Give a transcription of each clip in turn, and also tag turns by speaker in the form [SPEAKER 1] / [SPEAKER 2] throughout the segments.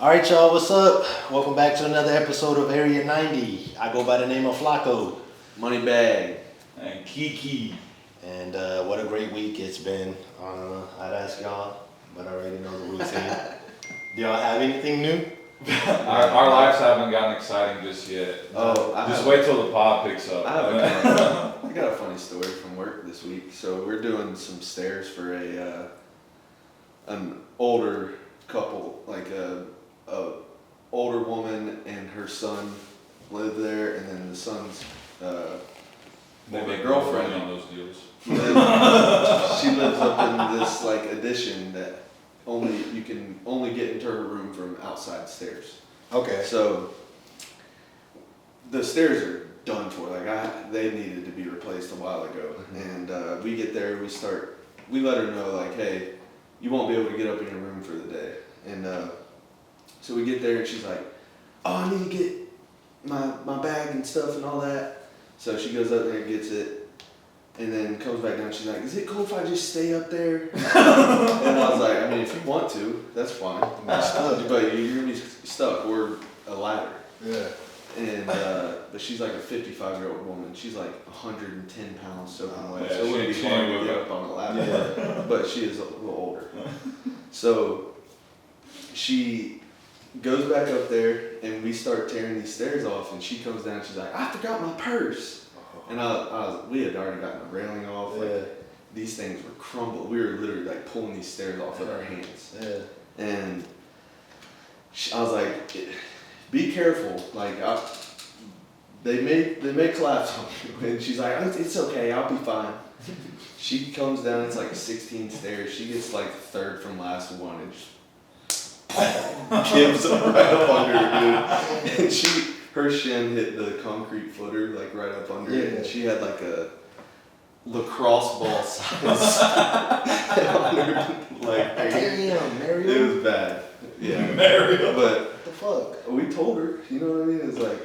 [SPEAKER 1] All right, y'all, what's up? Welcome back to another episode of Area 90. I go by the name of Flacco.
[SPEAKER 2] Moneybag.
[SPEAKER 3] And Kiki.
[SPEAKER 1] And what a great week it's been. I'd ask y'all, but I already know the routine. Do y'all have anything new?
[SPEAKER 3] Our lives haven't gotten exciting just yet. Just wait till the pod picks up.
[SPEAKER 2] I got a funny story from work this week. So we're doing some stairs for an older couple, like a older woman and her son live there, and then the son's
[SPEAKER 3] Maybe
[SPEAKER 2] girlfriend
[SPEAKER 3] on those deals.
[SPEAKER 2] she lives up in this like addition that you can only get into her room from outside stairs.
[SPEAKER 1] Okay.
[SPEAKER 2] So the stairs are done for. They needed to be replaced a while ago.
[SPEAKER 1] Mm-hmm.
[SPEAKER 2] And we get there, we let her know like, hey, you won't be able to get up in your room for the day. And so we get there and she's like, oh, I need to get my bag and stuff and all that. So she goes up there and gets it, and then comes back down. She's like, is it cool if I just stay up there? And I was like, I mean, if you want to, that's fine. But you're going to be stuck, or a ladder.
[SPEAKER 1] Yeah.
[SPEAKER 2] And but she's like a 55-year-old woman. She's like 110 pounds soaking wet.
[SPEAKER 3] Yeah,
[SPEAKER 2] So it wouldn't be
[SPEAKER 3] she
[SPEAKER 2] fun
[SPEAKER 3] ain't
[SPEAKER 2] to get
[SPEAKER 3] with
[SPEAKER 2] up on a ladder. Yeah. But she is a little older. So she goes back up there, and we start tearing these stairs off, and she comes down, she's like, I forgot my purse. And we had already gotten the railing off. Like, these things were crumbled. We were literally like pulling these stairs off with our hands.
[SPEAKER 1] Yeah.
[SPEAKER 2] And I was like, be careful. Like, they may collapse on you. And she's like, it's okay, I'll be fine. She comes down, it's like 16 stairs. She gets like third from last one and just gives up right up under it, dude. And her shin hit the concrete footer like right up under it. And she had like a lacrosse ball size on her, like,
[SPEAKER 1] Damn, Mario.
[SPEAKER 2] it was bad. Yeah.
[SPEAKER 3] Mario.
[SPEAKER 2] But
[SPEAKER 1] What the fuck?
[SPEAKER 2] we told her, you know what I mean? It's like,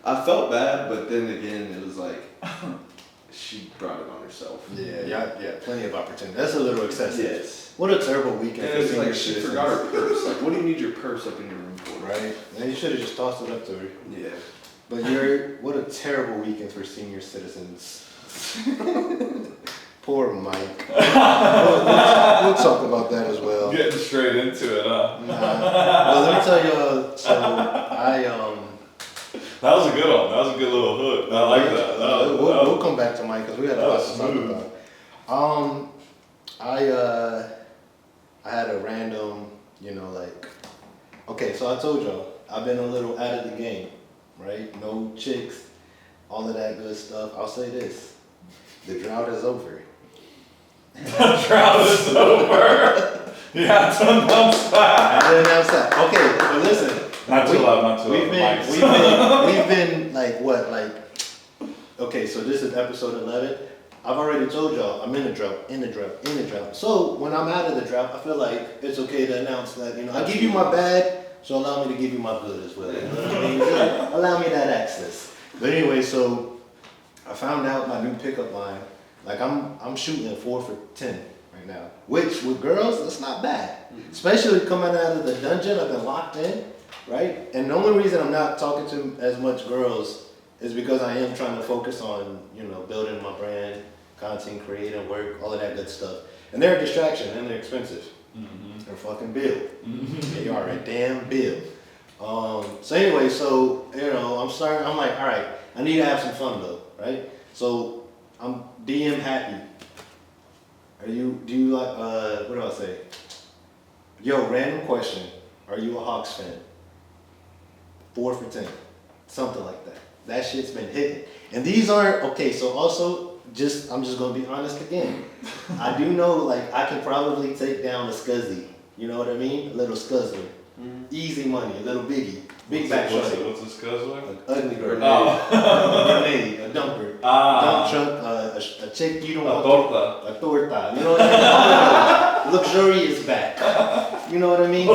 [SPEAKER 2] I felt bad, but then again, it was like, she brought it on herself.
[SPEAKER 1] Yeah, plenty of opportunity. That's a little excessive.
[SPEAKER 2] Yes.
[SPEAKER 1] What a terrible weekend.
[SPEAKER 2] And it was
[SPEAKER 1] for
[SPEAKER 2] like,
[SPEAKER 1] senior
[SPEAKER 2] she forgot her purse. Like, what do you need your purse up in your room for?
[SPEAKER 1] Right? And you should have just tossed it up to her.
[SPEAKER 2] Yeah.
[SPEAKER 1] But what a terrible weekend for senior citizens. Poor Mike. We'll talk about that as well.
[SPEAKER 3] Getting straight into it, huh?
[SPEAKER 1] Well, let me tell you. So
[SPEAKER 3] That was a good one. That was a good little hook. I like that.
[SPEAKER 1] We'll come back to Mike because we had a lot to talk
[SPEAKER 3] smooth.
[SPEAKER 1] about. I had a random, okay, so I told y'all I've been a little out of the game, right? No chicks, all of that good stuff. I'll say this: the drought is over.
[SPEAKER 3] The drought is over. You have to announce that.
[SPEAKER 1] I didn't announce that. Okay, but listen.
[SPEAKER 3] Not too loud, not too loud.
[SPEAKER 1] We've been okay, so this is episode 11. I've already told y'all I'm in the drought. So when I'm out of the drought, I feel like it's okay to announce that, I give you my bad, so allow me to give you my good as well. You know what I mean? Allow me that access. But anyway, so I found out my new pickup line. Like I'm shooting 4 for 10 right now, which with girls, that's not bad. Especially coming out of the dungeon, I've been locked in, right? And the only reason I'm not talking to as much girls is because I am trying to focus on, building my brand, content, creating, work, all of that good stuff. And they're a distraction and they're expensive.
[SPEAKER 3] Mm-hmm.
[SPEAKER 1] They're fucking bill. They are a damn bill. So anyway, I'm like, all right, I need to have some fun though, right? So I'm DM happy. Do you like, what do I say? Yo, random question. Are you a Hawks fan? 4 for 10. Something like that. That shit's been hitting. And these aren't, okay, so also, I'm just gonna be honest again. I do know, I can probably take down a scuzzy. You know what I mean? A little scuzzler. Easy money, a little biggie. Big back shot.
[SPEAKER 3] What's a scuzzler?
[SPEAKER 1] An ugly girl.
[SPEAKER 3] Oh.
[SPEAKER 1] A grenade, a dumper.
[SPEAKER 3] Ah.
[SPEAKER 1] Dump truck, a chick you don't
[SPEAKER 3] A
[SPEAKER 1] want.
[SPEAKER 3] torta.
[SPEAKER 1] A torta. You know what I mean? Luxurious back. You know what I mean?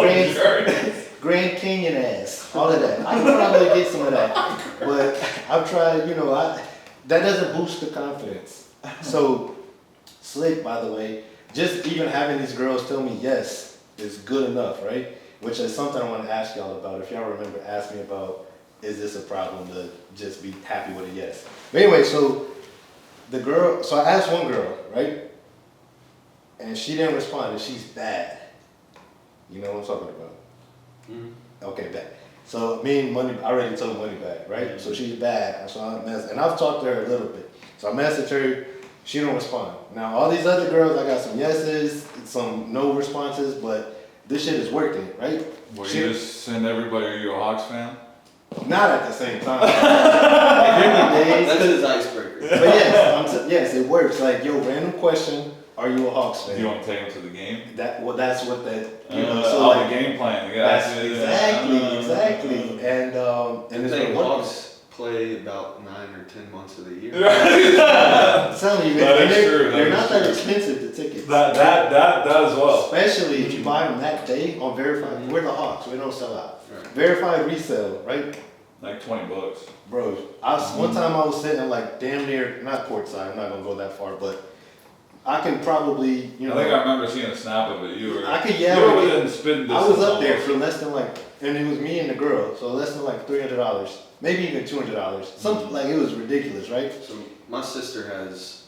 [SPEAKER 1] Grand Canyon ass. All of that. I can probably get some of that. But I've tried, that doesn't boost the confidence. So, slick, by the way, just even having these girls tell me yes is good enough, right? which is something I want to ask y'all about. If y'all remember, ask me about, is this a problem to just be happy with a yes? But anyway, so I asked one girl, right? And she didn't respond, and she's bad. You know what I'm talking about? Okay, bad. So me and Money, I already told Money back, right? So she's bad. So and I've talked to her a little bit. So I messaged her, she don't respond. Now all these other girls, I got some yeses, some no responses, but this shit is working, right?
[SPEAKER 3] Will you just send everybody, are you a Hawks fan?
[SPEAKER 1] Not at the same time. Like, there be days,
[SPEAKER 2] That's his icebreaker.
[SPEAKER 1] but yes, yes, it works. Like, yo, random question, are you a Hawks
[SPEAKER 3] Do
[SPEAKER 1] fan?
[SPEAKER 3] you want to take them to the game?
[SPEAKER 1] That's what that, you know, so like,
[SPEAKER 3] the game plan.
[SPEAKER 1] that's exactly. And it's
[SPEAKER 2] The
[SPEAKER 1] been working.
[SPEAKER 2] Hawks play about 9 or 10 months of the year.
[SPEAKER 1] I'm telling you,
[SPEAKER 3] That is
[SPEAKER 1] they're,
[SPEAKER 3] true, that
[SPEAKER 1] they're
[SPEAKER 3] is
[SPEAKER 1] not that
[SPEAKER 3] true.
[SPEAKER 1] expensive, the tickets.
[SPEAKER 3] That as well.
[SPEAKER 1] Especially if you buy them that day on verified. We're the Hawks, we don't sell out.
[SPEAKER 2] Right.
[SPEAKER 1] Verified resale, right?
[SPEAKER 3] Like $20.
[SPEAKER 1] Bro, one time I was sitting like damn near, not courtside, I'm not gonna go that far, but I can probably, you
[SPEAKER 3] I
[SPEAKER 1] know.
[SPEAKER 3] think I remember seeing a snap of it. You were.
[SPEAKER 1] I could
[SPEAKER 3] You were
[SPEAKER 1] yell.
[SPEAKER 3] within spitting distance.
[SPEAKER 1] I was up there
[SPEAKER 3] almost.
[SPEAKER 1] for less than like, and it was me and the girl, so less than like $300, maybe even $200. Something like, it was ridiculous, right?
[SPEAKER 2] So my sister has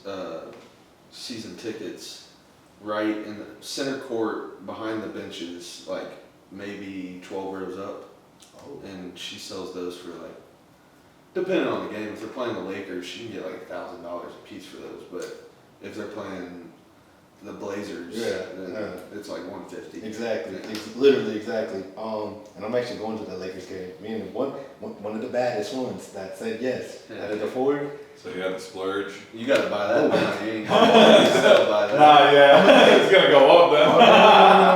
[SPEAKER 2] season tickets right in the center court behind the benches, like maybe 12 rows up. And she sells those for like, depending on the game, if they're playing the Lakers, she can get like $1,000 a piece for those. But if they're playing the Blazers, then it's like $150.
[SPEAKER 1] Exactly,
[SPEAKER 2] Yeah.
[SPEAKER 1] it's literally exactly. And I'm actually going to the Lakers game. Me and one of the baddest ones that said yes.
[SPEAKER 2] Yeah.
[SPEAKER 1] Out of the four.
[SPEAKER 3] So you had to splurge.
[SPEAKER 2] You gotta buy that now. You ain't gotta buy that.
[SPEAKER 3] Nah, yeah, it's gonna go up then.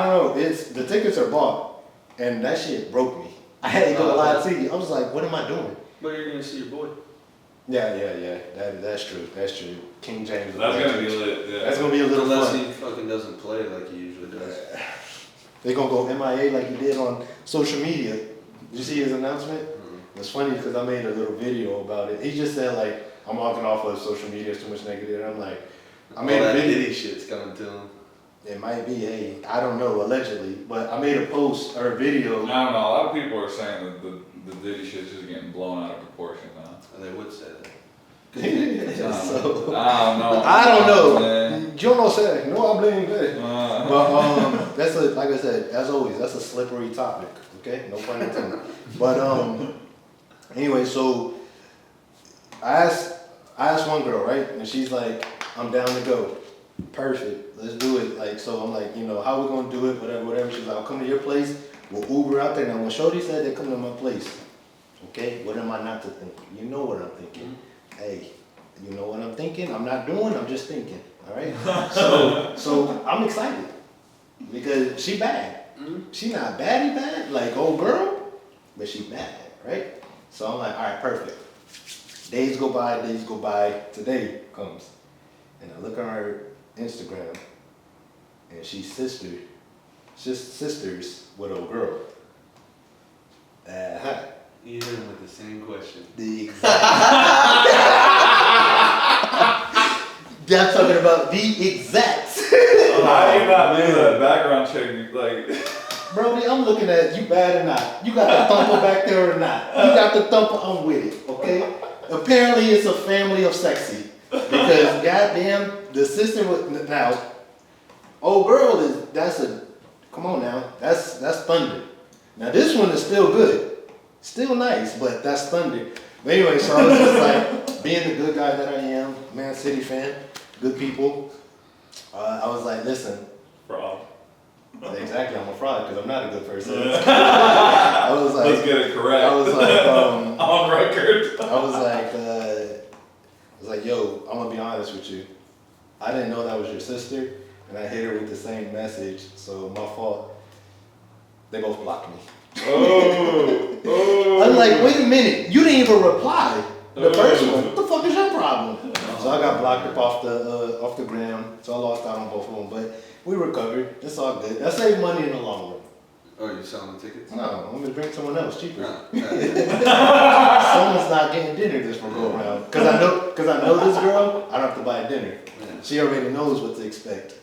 [SPEAKER 1] No. It's the tickets are bought, and that shit broke me. I had to go lie to you. I was like, what am I doing?
[SPEAKER 2] But you're gonna see your boy.
[SPEAKER 1] Yeah. That's true. That's true. King James.
[SPEAKER 3] That's gonna be lit. Yeah.
[SPEAKER 1] That's gonna be a little
[SPEAKER 2] Unless
[SPEAKER 1] fun.
[SPEAKER 2] he fucking doesn't play like he usually does.
[SPEAKER 1] They're gonna go MIA like he did on social media. Did you see his announcement? It's funny because I made a little video about it. He just said like, I'm walking off of social media, it's too much negative. And I'm like, I made
[SPEAKER 2] All
[SPEAKER 1] a
[SPEAKER 2] that
[SPEAKER 1] video.
[SPEAKER 2] Diddy shit's coming to him.
[SPEAKER 1] It might be, hey, I don't know, allegedly, but I made a post or a video.
[SPEAKER 3] I don't know. A lot of people are saying that the Diddy shit's just getting blown out of proportion now.
[SPEAKER 2] They would say that.
[SPEAKER 1] So,
[SPEAKER 3] I don't know.
[SPEAKER 1] I don't know.
[SPEAKER 3] Man.
[SPEAKER 1] You don't say, no, I blame that.
[SPEAKER 3] Uh,
[SPEAKER 1] But that's like I said, as always, that's a slippery topic. Okay, no pun intended. But anyway, so I asked one girl, right, and she's like, I'm down to go. Perfect, let's do it. Like, so I'm like, you know, how we gonna do it? Whatever. She's like, I'll come to your place. We'll Uber out there. Now, when Shorty said they come to my place, okay, what am I not to think? You know what I'm thinking. Hey, you know what I'm thinking? I'm not doing. I'm just thinking. All right. So I'm excited because she bad. She not baddie bad, like old girl, but she bad, right? So I'm like, all right, perfect. Days go by. Today comes, and I look on her Instagram, and she's sisters with old girl.
[SPEAKER 2] You hit him with the same question.
[SPEAKER 1] The exact. I'm talking about the exact.
[SPEAKER 3] How do you not do that background check? Like,
[SPEAKER 1] Brody, I'm looking at you bad or not. You got the thumper back there or not? You got the thumper, I'm with it, okay? Apparently it's a family of sexy. Because goddamn, the sister with, now, old girl come on now, that's thunder. Now this one is still good. Still nice, but that's thunder. But anyway, so I was just like, being the good guy that I am, Man City fan, good people, I was like, listen.
[SPEAKER 3] fraud.
[SPEAKER 1] Exactly, I'm a fraud because I'm not a good person. I was like,
[SPEAKER 3] Let's get it correct.
[SPEAKER 1] I was like,
[SPEAKER 3] on record.
[SPEAKER 1] I was like, yo, I'm gonna be honest with you. I didn't know that was your sister, and I hit her with the same message, so my fault. They both blocked me.
[SPEAKER 3] Oh.
[SPEAKER 1] I'm like, wait a minute, you didn't even reply. The first one, what the fuck is your problem? So I got blocked up off the ground, so I lost out on both of them, but we recovered. It's all good. I saved money in the long run.
[SPEAKER 2] Oh, you're selling the tickets?
[SPEAKER 1] No, I'm gonna bring someone else cheaper.
[SPEAKER 2] No.
[SPEAKER 1] Someone's not getting dinner this will go around. Cause I know this girl, I don't have to buy dinner.
[SPEAKER 2] Yeah.
[SPEAKER 1] She already knows what to expect.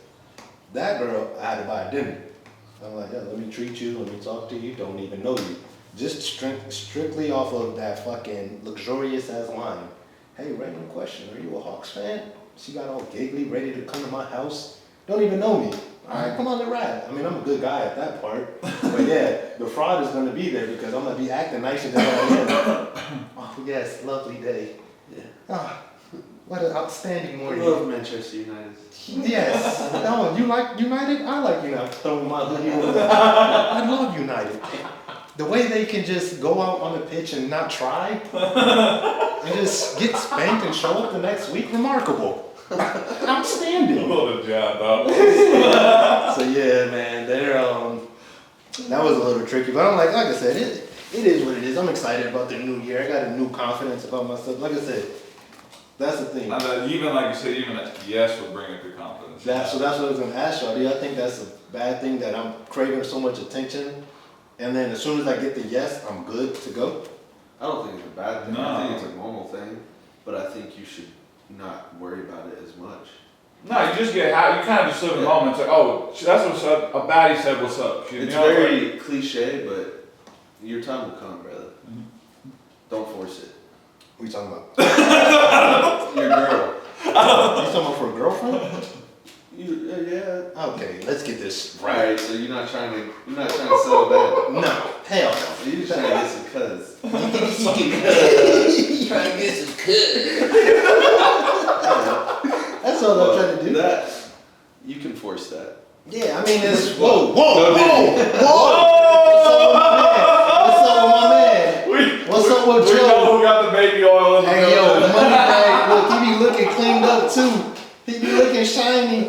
[SPEAKER 1] That girl, I had to buy dinner. I'm like, yeah, let me treat you, let me talk to you, don't even know you. Just strictly off of that fucking luxurious ass line. Hey, random question, are you a Hawks fan? She got all giggly, ready to come to my house. Don't even know me. Alright, come on the ride. I mean, I'm a good guy at that part. But yeah, the fraud is gonna be there because I'm gonna be acting nicer than I am. Oh yes, lovely day.
[SPEAKER 2] Yeah.
[SPEAKER 1] Ah, what an outstanding
[SPEAKER 2] I
[SPEAKER 1] morning.
[SPEAKER 2] love Manchester United.
[SPEAKER 1] Yes. Oh, you like United? I like United. Throwing my hoodie over. I love United. The way they can just go out on the pitch and not try and just get spanked and show up the next week, remarkable. Outstanding.
[SPEAKER 3] What a job, dog.
[SPEAKER 1] So yeah, man, that was a little tricky, but I'm like I said, it is what it is. I'm excited about the new year. I got a new confidence about myself. Like I said, that's the thing.
[SPEAKER 3] Even like you said, even a yes would bring up your confidence.
[SPEAKER 1] So that's what I was gonna ask y'all. Do y'all think that's a bad thing that I'm craving so much attention, and then as soon as I get the yes, I'm good to go?
[SPEAKER 2] I don't think it's a bad thing.
[SPEAKER 3] No.
[SPEAKER 2] I think it's a normal thing, but I think you should not worry about it as much.
[SPEAKER 3] No, you just get how you kind of just live in the moment. It's like, oh, that's what's up. A baddie said, "What's up?"
[SPEAKER 2] It's very cliche, but your time will come, brother. Don't force it.
[SPEAKER 1] What you talking about?
[SPEAKER 2] Your girl.
[SPEAKER 1] You talking about for a girlfriend?
[SPEAKER 2] Yeah.
[SPEAKER 1] Okay, let's get this
[SPEAKER 2] Right.
[SPEAKER 1] right.
[SPEAKER 2] So you're not trying to settle down.
[SPEAKER 1] No, hell no.
[SPEAKER 2] You're just trying to get some cuz.
[SPEAKER 1] Trying to get some That's all I'm trying to do.
[SPEAKER 2] That you can force that.
[SPEAKER 1] Yeah, I mean it's whoa. What's up with my man? What's up with
[SPEAKER 3] We
[SPEAKER 1] Joe?
[SPEAKER 3] know who got the baby oil in the
[SPEAKER 1] Hey yo,
[SPEAKER 3] building.
[SPEAKER 1] money bag, look, he be looking cleaned up too. He be looking shiny.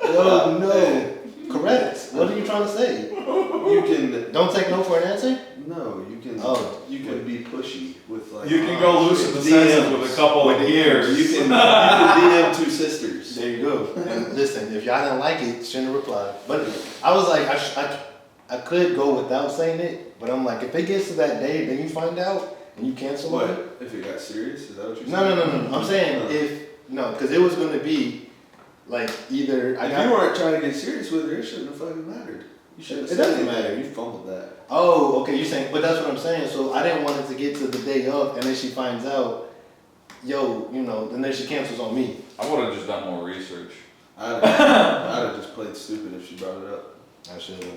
[SPEAKER 1] Yo, no. Correct. What are you trying to say?
[SPEAKER 2] You can
[SPEAKER 1] Don't take no for an answer?
[SPEAKER 2] no. You can.
[SPEAKER 1] Oh.
[SPEAKER 2] You can be pushy with like.
[SPEAKER 3] You can go loosen the senses with a couple of years.
[SPEAKER 2] You can DM two sisters.
[SPEAKER 1] There you go. And listen, if y'all didn't like it, shouldn't have replied. But I was like, I could go without saying it, but I'm like, if it gets to that day, then you find out and you cancel
[SPEAKER 2] What?
[SPEAKER 1] it.
[SPEAKER 2] If it got serious? Is that what you're
[SPEAKER 1] No.
[SPEAKER 2] saying?
[SPEAKER 1] I'm saying because it was gonna be like either
[SPEAKER 2] If you weren't trying to get serious with her, it shouldn't have fucking mattered. You should have
[SPEAKER 1] It
[SPEAKER 2] said
[SPEAKER 1] doesn't
[SPEAKER 2] anything.
[SPEAKER 1] matter.
[SPEAKER 2] You fumbled that.
[SPEAKER 1] Oh, okay, you're saying, but that's what I'm saying. So I didn't want it to get to the day of, and then she finds out, and then she cancels on me.
[SPEAKER 3] I would have just done more research.
[SPEAKER 2] I'd have just played stupid if she brought it up.
[SPEAKER 1] I should have.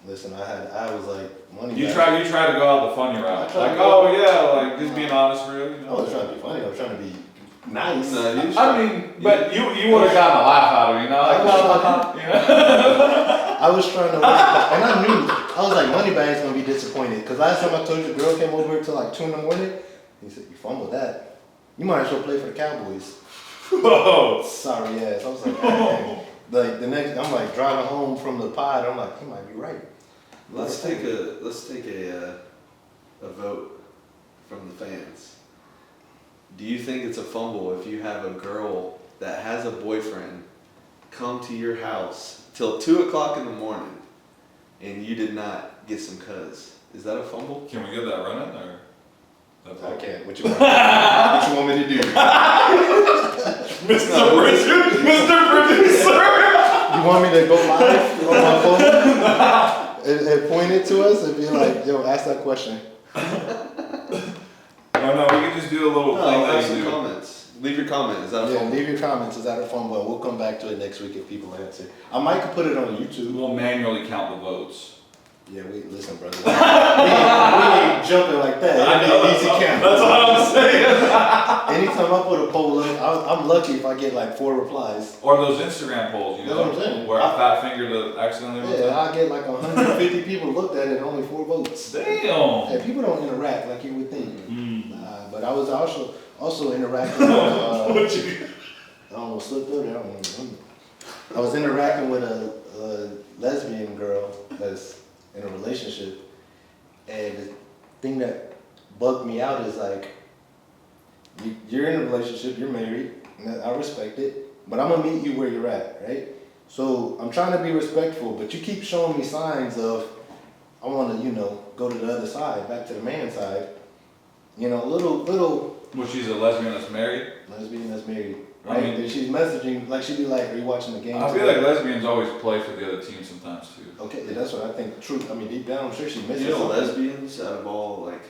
[SPEAKER 1] Listen, I was like, money.
[SPEAKER 3] You
[SPEAKER 1] back.
[SPEAKER 3] try to go out the funny route.
[SPEAKER 1] I tried
[SPEAKER 3] Like,
[SPEAKER 1] to go-
[SPEAKER 3] oh yeah, like just being honest, really. You
[SPEAKER 1] I
[SPEAKER 3] know?
[SPEAKER 1] was trying to be funny. I was trying to be nice.
[SPEAKER 2] No, you
[SPEAKER 3] I mean, but you would have gotten a laugh out of it, you know? Like, you know?
[SPEAKER 1] I was trying to, and I knew. I was like, Moneybag's gonna be disappointed because last time I told you, the girl came over till like 2 a.m. He said, "You fumbled that. You might as well play for the Cowboys."
[SPEAKER 3] Whoa.
[SPEAKER 1] Sorry ass. I was like, dang. Like the next, I'm like driving home from the pod. I'm like, he might be right.
[SPEAKER 2] Let's take a vote from the fans. Do you think it's a fumble if you have a girl that has a boyfriend come to your house till 2 o'clock in the morning and you did not get some cuz? Is that a fumble?
[SPEAKER 3] Can we get that running or? That's
[SPEAKER 1] I
[SPEAKER 3] all?
[SPEAKER 1] can't. What you want? What you want me to do?
[SPEAKER 3] Mr. Producer!
[SPEAKER 1] You want me to go live on my phone and point it to us and be like, yo, ask that question?
[SPEAKER 3] No, we can just do a little thing
[SPEAKER 2] No,
[SPEAKER 3] that
[SPEAKER 2] have
[SPEAKER 3] you
[SPEAKER 2] some
[SPEAKER 3] do.
[SPEAKER 2] comments. Leave your comment. Is that a
[SPEAKER 1] Yeah,
[SPEAKER 2] fumble?
[SPEAKER 1] leave your comments. Is that a fun one? We'll come back to it next week if people answer. I might could put it on YouTube.
[SPEAKER 3] We'll manually count the votes.
[SPEAKER 1] Yeah, listen, brother. we ain't jumping like that.
[SPEAKER 3] I
[SPEAKER 1] It
[SPEAKER 3] know,
[SPEAKER 1] ain't easy count.
[SPEAKER 3] That's what I'm saying.
[SPEAKER 1] Anytime I put a poll up, I'm lucky if I get like 4 replies.
[SPEAKER 3] Or those Instagram polls, you
[SPEAKER 1] That's
[SPEAKER 3] know,
[SPEAKER 1] what I'm saying.
[SPEAKER 3] where I fat fingered the accidentally. wrote
[SPEAKER 1] Yeah,
[SPEAKER 3] that.
[SPEAKER 1] I get like 150 people looked at it and only 4 votes.
[SPEAKER 3] Damn.
[SPEAKER 1] Yeah, people don't interact like you would think. But I was also interacting with, I almost slipped over there. I don't remember. I was interacting with a lesbian girl that's in a relationship, and the thing that bugged me out is like, you're in a relationship, you're married, and I respect it, but I'm gonna meet you where you're at, right? So I'm trying to be respectful, but you keep showing me signs of, I wanna, go to the other side, back to the man side. Little
[SPEAKER 3] Well, she's a lesbian that's married.
[SPEAKER 1] lesbian that's married.
[SPEAKER 3] I
[SPEAKER 1] right?
[SPEAKER 3] mean,
[SPEAKER 1] And she's messaging, like she'd be like, are you watching the game?
[SPEAKER 3] I feel like lesbians always play for the other team sometimes too.
[SPEAKER 1] Okay, yeah, that's what I think. True. I mean, deep down, I'm sure she misses
[SPEAKER 2] You know,
[SPEAKER 1] something.
[SPEAKER 2] lesbians out of all like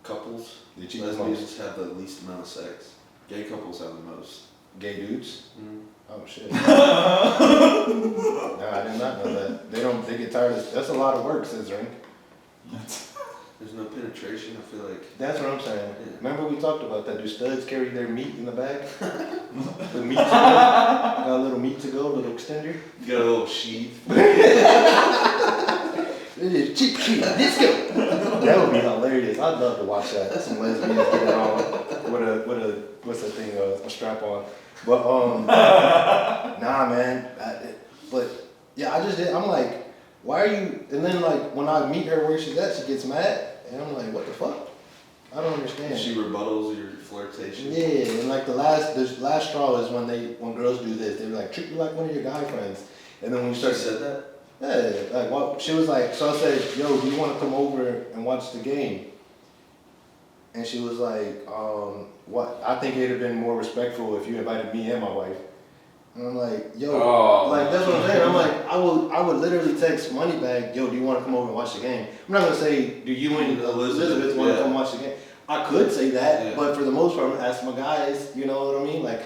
[SPEAKER 2] couples,
[SPEAKER 1] They cheat the most.
[SPEAKER 2] lesbians have the least amount of sex. Gay couples have the most.
[SPEAKER 1] Gay dudes.
[SPEAKER 2] Mm.
[SPEAKER 1] Oh shit. No, I did not know that. They get tired of, that's a lot of work, says Rink.
[SPEAKER 2] There's no penetration. I feel like
[SPEAKER 1] That's what I'm saying.
[SPEAKER 2] Yeah.
[SPEAKER 1] Remember we talked about that. Do studs carry their meat in the bag? The meat to go? Got a little meat to go, a little extender?
[SPEAKER 2] you got a little sheath.
[SPEAKER 1] It is cheap, let's go. That would be hilarious. I'd love to watch that. Some lesbians getting on with a, what's that thing, a strap on. But, nah, man. But, yeah, I just did, I'm like, why are you, and then like, when I meet her where she's at, she gets mad, and I'm like, what the fuck? I don't understand.
[SPEAKER 2] She rebuttals your flirtation.
[SPEAKER 1] Yeah, and like the last straw is when girls do this, they're like, treat you like one of your guy friends. And then when you
[SPEAKER 2] She
[SPEAKER 1] start
[SPEAKER 2] said that.
[SPEAKER 1] yeah, like what she was like, so I said, yo, do you want to come over and watch the game? And she was like, what? I think it'd have been more respectful if you invited me and my wife. And I'm like, yo, like that's what I'm saying. I'm like, I would literally text Moneybag, yo, do you want to come over and watch the game? I'm not gonna say, do you and Elizabeth want to come watch the game? I could say that, but for the most part, I'm gonna ask my guys. You know what I mean? Like,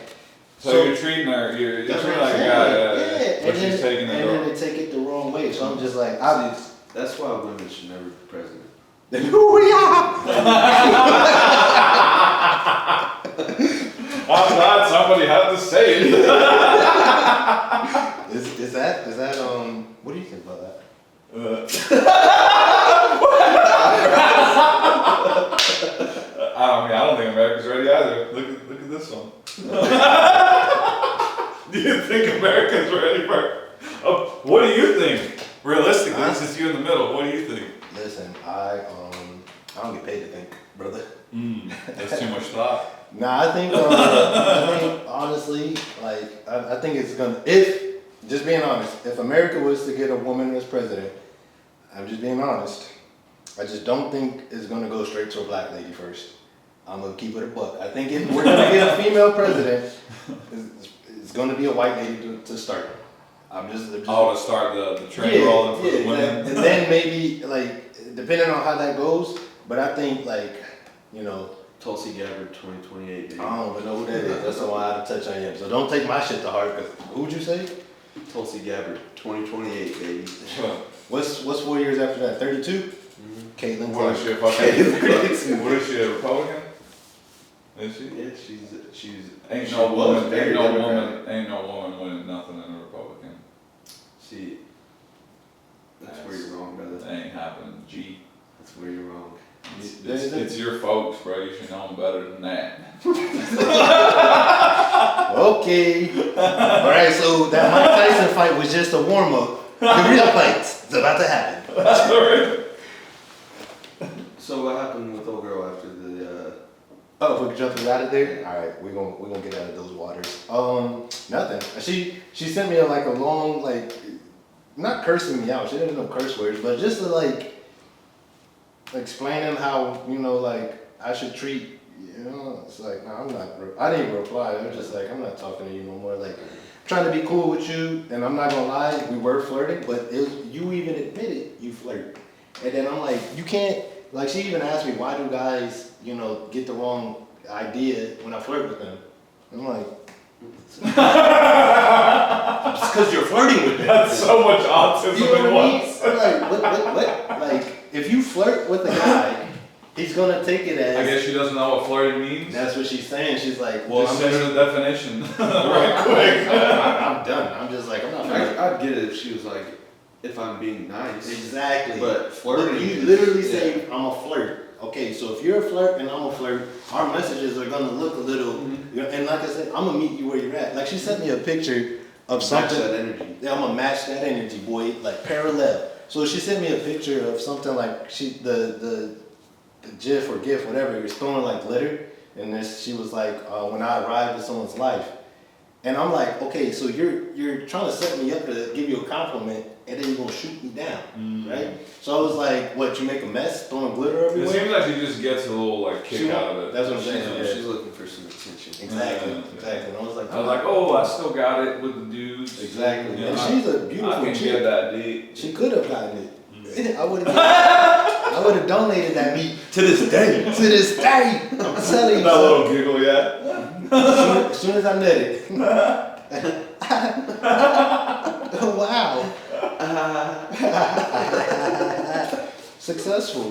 [SPEAKER 3] So you're treating her, you're
[SPEAKER 1] that's
[SPEAKER 3] treating
[SPEAKER 1] what
[SPEAKER 3] her
[SPEAKER 1] I'm
[SPEAKER 3] like a
[SPEAKER 1] saying.
[SPEAKER 3] guy,
[SPEAKER 1] Yeah,
[SPEAKER 3] but she's taking
[SPEAKER 1] and
[SPEAKER 3] it
[SPEAKER 1] then
[SPEAKER 3] off.
[SPEAKER 1] they take it the wrong way. So I'm just like,
[SPEAKER 2] That's why women should never be president.
[SPEAKER 1] who we are?
[SPEAKER 3] I'm glad somebody had to say it.
[SPEAKER 1] Is that what do you think about that?
[SPEAKER 3] I don't think America's ready either. Look at this one. Do you think America's ready for? What do you think? Realistically, since you're in the middle, what do you think?
[SPEAKER 1] Listen, I don't get paid to think, brother.
[SPEAKER 3] That's too much thought.
[SPEAKER 1] Nah, I think honestly, like I think it's gonna just being honest, if America was to get a woman as president, I'm just being honest, I just don't think it's gonna go straight to a black lady first. I'm gonna keep it a buck. I think if we're gonna get a female president, it's gonna be a white lady to start. I'm just
[SPEAKER 3] To start the train rolling for the women.
[SPEAKER 1] and then maybe like depending on how that goes, but I think like, you know,
[SPEAKER 2] Tulsi Gabbard 2028, baby.
[SPEAKER 1] I don't even know who that is. That's why I had to touch on him. So don't take my shit to heart. Cause who'd you say?
[SPEAKER 2] Tulsi Gabbard 2028, baby.
[SPEAKER 1] What's 4 years after that? 32. Caitlyn
[SPEAKER 3] What is
[SPEAKER 1] Clark.
[SPEAKER 3] she a what is she, a Republican? Is she?
[SPEAKER 2] Yeah, she's
[SPEAKER 3] Ain't
[SPEAKER 2] she
[SPEAKER 3] no
[SPEAKER 2] was
[SPEAKER 3] woman
[SPEAKER 2] very Democratic.
[SPEAKER 3] winning nothing in a Republican.
[SPEAKER 2] See, that's where you're wrong, brother.
[SPEAKER 3] That ain't happening. G.
[SPEAKER 2] That's where you're wrong.
[SPEAKER 3] It's your folks, bro. You should know them better than that.
[SPEAKER 1] Okay. All right. So that Mike Tyson fight was just a warm up. The real fight's about to happen.
[SPEAKER 2] So what happened with old girl after the?
[SPEAKER 1] Oh, if we could jump out of there. All right, we're gonna get out of those waters. Nothing. She sent me a long not cursing me out. She didn't know curse words, but just to explaining how I should treat. It's like no, I'm not. I didn't reply. I was just like, I'm not talking to you no more. Like, I'm trying to be cool with you, and I'm not gonna lie, we were flirting, but you even admitted you flirt, and then I'm like, you can't. Like, she even asked me, why do guys, get the wrong idea when I flirt with them? I'm like, it's because you're flirting with them.
[SPEAKER 3] That's so much autism
[SPEAKER 1] You know
[SPEAKER 3] at
[SPEAKER 1] what I mean?
[SPEAKER 3] once.
[SPEAKER 1] I'm like, what? Like, if you flirt with a guy, he's gonna take it as.
[SPEAKER 3] I guess she doesn't know what flirting means.
[SPEAKER 1] That's what she's saying. She's like,
[SPEAKER 3] Well,
[SPEAKER 1] I'm
[SPEAKER 3] just send her the definition right quick.
[SPEAKER 1] I'm done. I'm just like, I'm not.
[SPEAKER 2] I'd get it if she was like, if I'm being nice.
[SPEAKER 1] Exactly.
[SPEAKER 2] But flirting.
[SPEAKER 1] You
[SPEAKER 2] is-
[SPEAKER 1] literally say, I'm a flirt. Okay, so if you're a flirt and I'm a flirt, our messages are gonna look a little, and like I said, I'm gonna meet you where you're at. Like, she sent me a picture of
[SPEAKER 2] Match
[SPEAKER 1] something.
[SPEAKER 2] that energy.
[SPEAKER 1] Yeah, I'm gonna match that energy, boy, like parallel. So she sent me a picture of something like the GIF or GIF, whatever, he was throwing like glitter, and she was like, when I arrived in someone's life, And I'm like, okay, so you're trying to set me up to give you a compliment, and then you're gonna shoot me down, right? So I was like, what? You make a mess, throwing glitter
[SPEAKER 3] It
[SPEAKER 1] everywhere?
[SPEAKER 3] seems like she just gets a little like kick
[SPEAKER 1] She-
[SPEAKER 3] out of it.
[SPEAKER 1] That's what I'm
[SPEAKER 2] She's,
[SPEAKER 1] saying. Yeah.
[SPEAKER 2] she's looking for some attention.
[SPEAKER 1] Exactly,
[SPEAKER 3] Yeah.
[SPEAKER 1] exactly. And I was like,
[SPEAKER 3] I was like, oh, I still got it with the dudes.
[SPEAKER 1] exactly.
[SPEAKER 3] You
[SPEAKER 1] And
[SPEAKER 3] know,
[SPEAKER 1] she's a
[SPEAKER 3] I
[SPEAKER 1] beautiful
[SPEAKER 3] can get
[SPEAKER 1] chick.
[SPEAKER 3] that deep.
[SPEAKER 1] She could have gotten it. I would have donated that meat
[SPEAKER 2] To this day.
[SPEAKER 1] to this day. I'm telling you.
[SPEAKER 3] That
[SPEAKER 1] son.
[SPEAKER 3] little giggle, yeah.
[SPEAKER 1] As soon as I met it. Wow. Successful.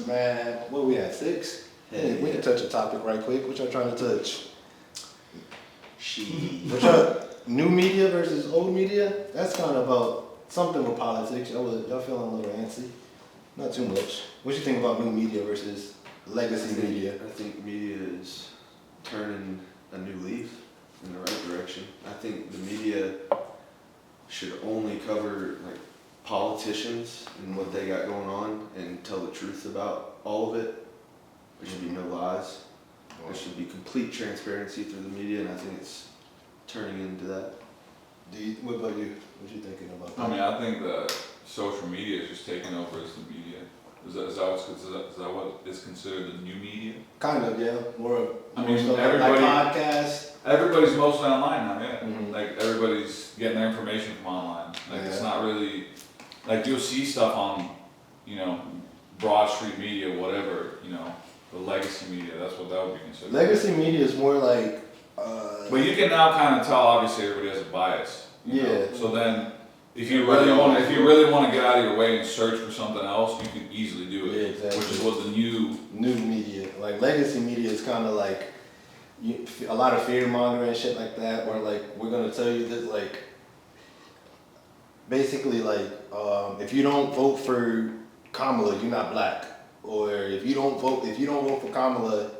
[SPEAKER 1] Man, what we at, 6? Hey, we can touch a topic right quick. What y'all trying to touch?
[SPEAKER 2] She.
[SPEAKER 1] What y'all, new media versus old media? That's kind of about something with politics. Y'all feeling a little antsy? Not too much. What you think about new media versus legacy media?
[SPEAKER 2] I think media is turning a new leaf in the right direction. I think the media should only cover like politicians and what they got going on and tell the truth about all of it. There should be no lies. There should be complete transparency through the media, and I think it's turning into that.
[SPEAKER 1] What about you? What you thinking about that?
[SPEAKER 3] I mean, I think that social media is just taking over as the media. Is that what is considered the new media?
[SPEAKER 1] Kind of, yeah. More
[SPEAKER 3] I
[SPEAKER 1] more
[SPEAKER 3] mean,
[SPEAKER 1] stuff
[SPEAKER 3] everybody-
[SPEAKER 1] like podcasts.
[SPEAKER 3] Everybody's mostly online now, yeah.
[SPEAKER 1] Mhm.
[SPEAKER 3] Like everybody's getting their information from online. Like it's
[SPEAKER 1] Yeah.
[SPEAKER 3] not really like you'll see stuff on, Broad Street media, whatever, the legacy media. That's what that would be considered.
[SPEAKER 1] Legacy media is more like,
[SPEAKER 3] But you can now kind of tell. Obviously, everybody has a bias. you know?
[SPEAKER 1] Yeah.
[SPEAKER 3] So then, if you really want to get out of your way and search for something else, you can easily do it.
[SPEAKER 1] Yeah, exactly.
[SPEAKER 3] Which is what the new.
[SPEAKER 1] new media. Like legacy media is kind of like a lot of fear mongering and shit like that, where like we're gonna tell you that like basically like if you don't vote for Kamala, you're not black, or if you don't vote for Kamala,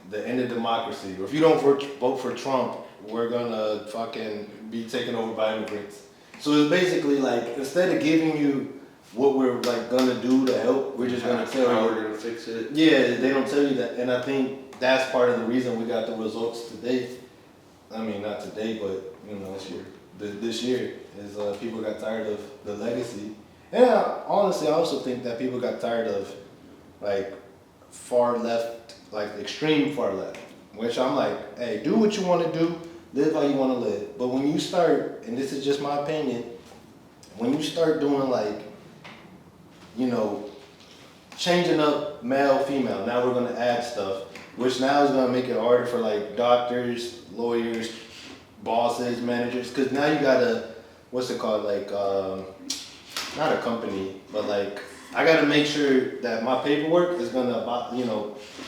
[SPEAKER 1] the end of democracy, or if you don't vote for Trump, we're gonna fucking be taken over by immigrants. So it's basically like instead of giving you what we're like gonna do to help, we're just gonna tell
[SPEAKER 2] how
[SPEAKER 1] you.
[SPEAKER 2] we're gonna fix it.
[SPEAKER 1] Yeah, they don't tell you that, and I think that's part of the reason we got the results today. I mean, not today, but this year is people got tired of the legacy, and honestly, I also think that people got tired of like far left, like extreme far left, which I'm like, hey, do what you want to do, live how you want to live. But when you start, and this is just my opinion, when you start doing like, changing up male, female, now we're gonna add stuff, which now is gonna make it harder for like doctors, lawyers, bosses, managers, because now you gotta, what's it called, like, not a company, but like, I gotta make sure that my paperwork is gonna,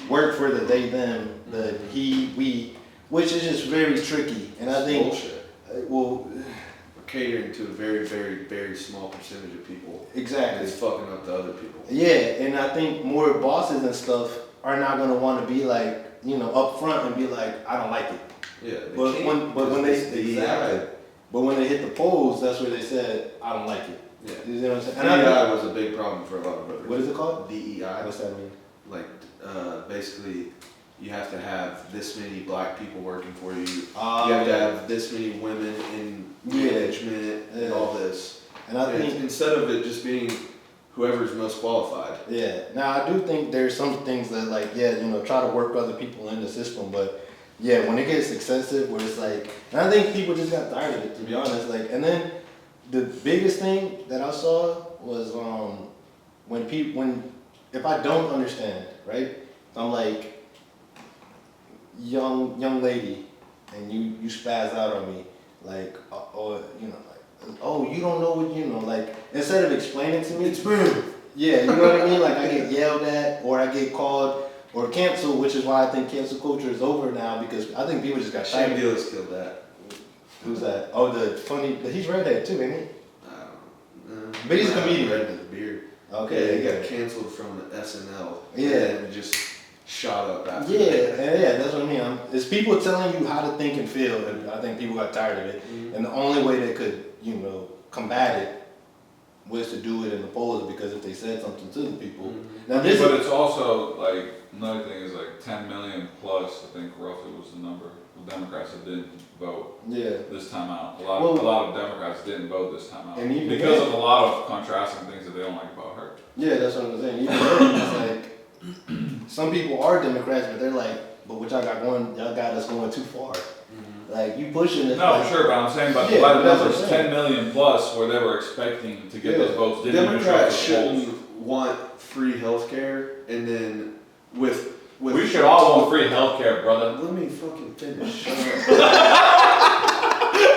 [SPEAKER 1] work for the they, them, the he, we, which is just very tricky, and I think,
[SPEAKER 2] Bullshit.
[SPEAKER 1] well,
[SPEAKER 2] We're catering to a very, very, very small percentage of people.
[SPEAKER 1] exactly.
[SPEAKER 2] It's fucking up the other people.
[SPEAKER 1] Yeah, and I think more bosses and stuff are not gonna want to be like, up front and be like, I don't like it.
[SPEAKER 2] Yeah. They
[SPEAKER 1] But
[SPEAKER 2] can't,
[SPEAKER 1] when
[SPEAKER 2] because
[SPEAKER 1] they
[SPEAKER 2] it's DEI.
[SPEAKER 1] exactly, but when they hit the polls, that's where they said, I don't like it.
[SPEAKER 2] Yeah.
[SPEAKER 1] You know what I'm saying? And I
[SPEAKER 2] DEI was a big problem for a lot of voters.
[SPEAKER 1] what is it called?
[SPEAKER 2] DEI.
[SPEAKER 1] What's that mean?
[SPEAKER 2] Like, basically, you have to have this many black people working for you. You have to have this many women in management and
[SPEAKER 1] Yeah.
[SPEAKER 2] all this.
[SPEAKER 1] And I think,
[SPEAKER 2] Instead of it just being whoever's most qualified.
[SPEAKER 1] yeah. Now I do think there's some things that like, try to work other people in the system, but yeah, when it gets excessive, where it's like, and I think people just got tired of it, to be honest. Like, and then the biggest thing that I saw was when if I don't understand, right? I'm like, young lady, and you spaz out on me, like, oh, you don't know what like, instead of explaining to me,
[SPEAKER 2] It's boom.
[SPEAKER 1] yeah, you know what I mean? Like I get yelled at, or I get called, or canceled, which is why I think cancel culture is over now, because I think people just got
[SPEAKER 2] Shane
[SPEAKER 1] tired.
[SPEAKER 2] Gillis killed that.
[SPEAKER 1] Who's that? Oh, he's redhead too, ain't he?
[SPEAKER 2] I don't know.
[SPEAKER 1] But he's a comedian.
[SPEAKER 2] Red with the beard.
[SPEAKER 1] Okay,
[SPEAKER 2] Yeah, he got canceled from the SNL.
[SPEAKER 1] Yeah.
[SPEAKER 2] And just shot up after
[SPEAKER 1] Yeah,
[SPEAKER 2] that.
[SPEAKER 1] yeah, that's what I mean. It's people telling you how to think and feel, and I think people got tired of it.
[SPEAKER 2] Mhm.
[SPEAKER 1] And the only way they could, combat it ways to do it in the polls because if they said something to the people.
[SPEAKER 2] Mm-hmm.
[SPEAKER 1] Now this
[SPEAKER 3] But
[SPEAKER 1] is,
[SPEAKER 3] it's also like, another thing is like 10 million plus, I think roughly was the number of Democrats that didn't vote
[SPEAKER 1] yeah.
[SPEAKER 3] this time out. A
[SPEAKER 1] Well-
[SPEAKER 3] lot of Democrats didn't vote this time out.
[SPEAKER 1] And even
[SPEAKER 3] Because
[SPEAKER 1] then-
[SPEAKER 3] of a lot of contrasting things that they don't like about her.
[SPEAKER 1] Yeah, that's what I'm saying. Even then, it's like some people are Democrats, but they're like, but what y'all got going? Y'all got us going too far. Like you pushing it.
[SPEAKER 3] No,
[SPEAKER 1] like,
[SPEAKER 3] for sure, but I'm saying, but
[SPEAKER 1] Yeah,
[SPEAKER 3] by the
[SPEAKER 1] that's what
[SPEAKER 3] numbers,
[SPEAKER 1] I'm saying.
[SPEAKER 3] 10 million plus, where they were expecting to get
[SPEAKER 1] Yeah.
[SPEAKER 3] those votes, didn't even show up
[SPEAKER 2] Democrats
[SPEAKER 3] to the polls.
[SPEAKER 2] shouldn't want free healthcare, and then with
[SPEAKER 3] We should all want free healthcare, brother.
[SPEAKER 2] Let me fucking finish.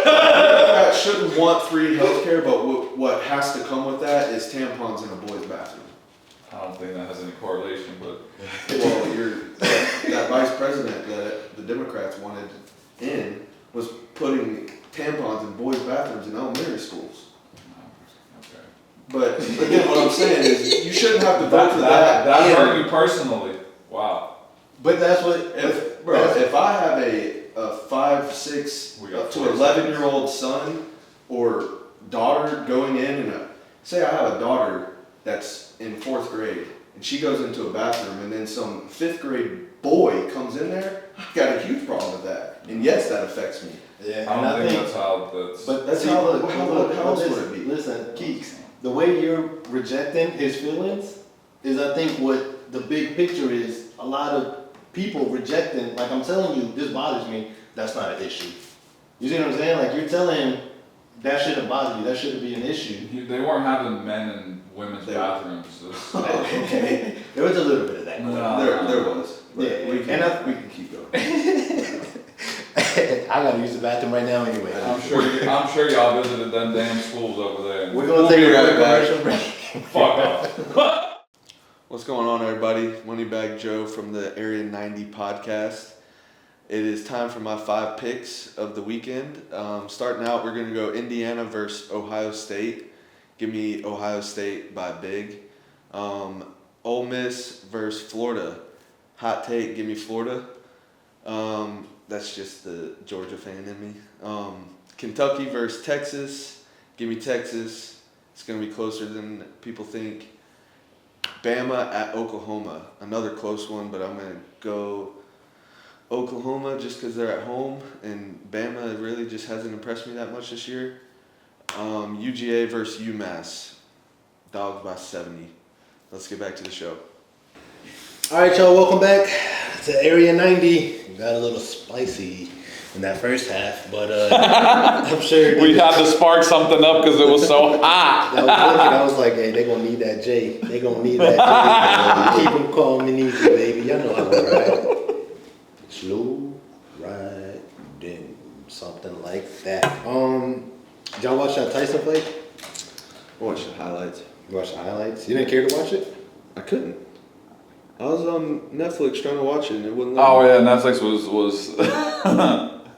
[SPEAKER 2] Democrats shouldn't want free healthcare, but what has to come with that is tampons in a boy's bathroom.
[SPEAKER 3] I don't think that has any correlation, but
[SPEAKER 2] Well, that vice president that the Democrats wanted in was putting tampons in boys' bathrooms in elementary schools.
[SPEAKER 3] okay.
[SPEAKER 2] But again, what I'm saying is you shouldn't have to vote for that.
[SPEAKER 3] That
[SPEAKER 2] and-
[SPEAKER 3] hurt you personally. Wow.
[SPEAKER 1] But that's what.
[SPEAKER 2] If I have a 5, 6
[SPEAKER 3] We got
[SPEAKER 2] up to
[SPEAKER 3] 4
[SPEAKER 2] 11-year-old son or daughter going in and say I have a daughter that's in 4th grade and she goes into a bathroom and then some 5th grade boy comes in there, I've got a huge problem with that. And yes, that affects me.
[SPEAKER 1] Yeah,
[SPEAKER 3] I
[SPEAKER 1] and
[SPEAKER 3] don't
[SPEAKER 1] I
[SPEAKER 3] think that's how that's.
[SPEAKER 1] But
[SPEAKER 2] That's
[SPEAKER 1] see,
[SPEAKER 2] how
[SPEAKER 1] look,
[SPEAKER 2] else would
[SPEAKER 1] listen,
[SPEAKER 2] it be?
[SPEAKER 1] Listen, Keeks, the way you're rejecting his feelings is, I think, what the big picture is. A lot of people rejecting, like I'm telling you, this bothers me. That's not an issue. You see what I'm saying? Like you're telling him that shouldn't bother you. That shouldn't be an issue.
[SPEAKER 3] They weren't having men in women's
[SPEAKER 2] They-
[SPEAKER 3] bathrooms.
[SPEAKER 1] Okay, there was a little bit of that. going on.
[SPEAKER 3] No.
[SPEAKER 2] There was. But
[SPEAKER 1] Yeah,
[SPEAKER 2] we
[SPEAKER 1] and I-
[SPEAKER 2] can keep going.
[SPEAKER 1] I gotta use the bathroom right now anyway.
[SPEAKER 3] I'm sure y'all visited them damn schools over there.
[SPEAKER 1] We're gonna
[SPEAKER 2] We'll
[SPEAKER 1] take
[SPEAKER 2] be
[SPEAKER 1] a
[SPEAKER 2] right
[SPEAKER 1] quick
[SPEAKER 2] back.
[SPEAKER 1] commercial break.
[SPEAKER 3] Fuck off.
[SPEAKER 2] What's going on, everybody? Moneybag Joe from the Area 90 podcast. It is time for my 5 picks of the weekend. Starting out, we're going to go Indiana versus Ohio State. Give me Ohio State by big. Ole Miss versus Florida. Hot take, give me Florida. That's just the Georgia fan in me. Kentucky versus Texas. Give me Texas. It's going to be closer than people think. Bama at Oklahoma, another close one, but I'm going to go Oklahoma just because they're at home, and Bama really just hasn't impressed me that much this year. UGA versus UMass, Dogs by 70. Let's get back to the show.
[SPEAKER 1] All right, y'all, welcome back to Area 90. We got a little spicy in that first half, but I'm sure
[SPEAKER 3] We had to spark something up because it was so hot.
[SPEAKER 1] that was working. I was like, hey, they gonna need that J. They gonna need that J. Keep them calm and easy, baby. Y'all know how we ride. Slow riding, something like that. Did y'all watch that Tyson fight?
[SPEAKER 2] Watch the highlights.
[SPEAKER 1] You watched the highlights? You didn't care to watch it?
[SPEAKER 2] I couldn't. I was on Netflix trying to watch it, and it wouldn't let
[SPEAKER 3] Oh
[SPEAKER 2] me.
[SPEAKER 3] yeah, Netflix was.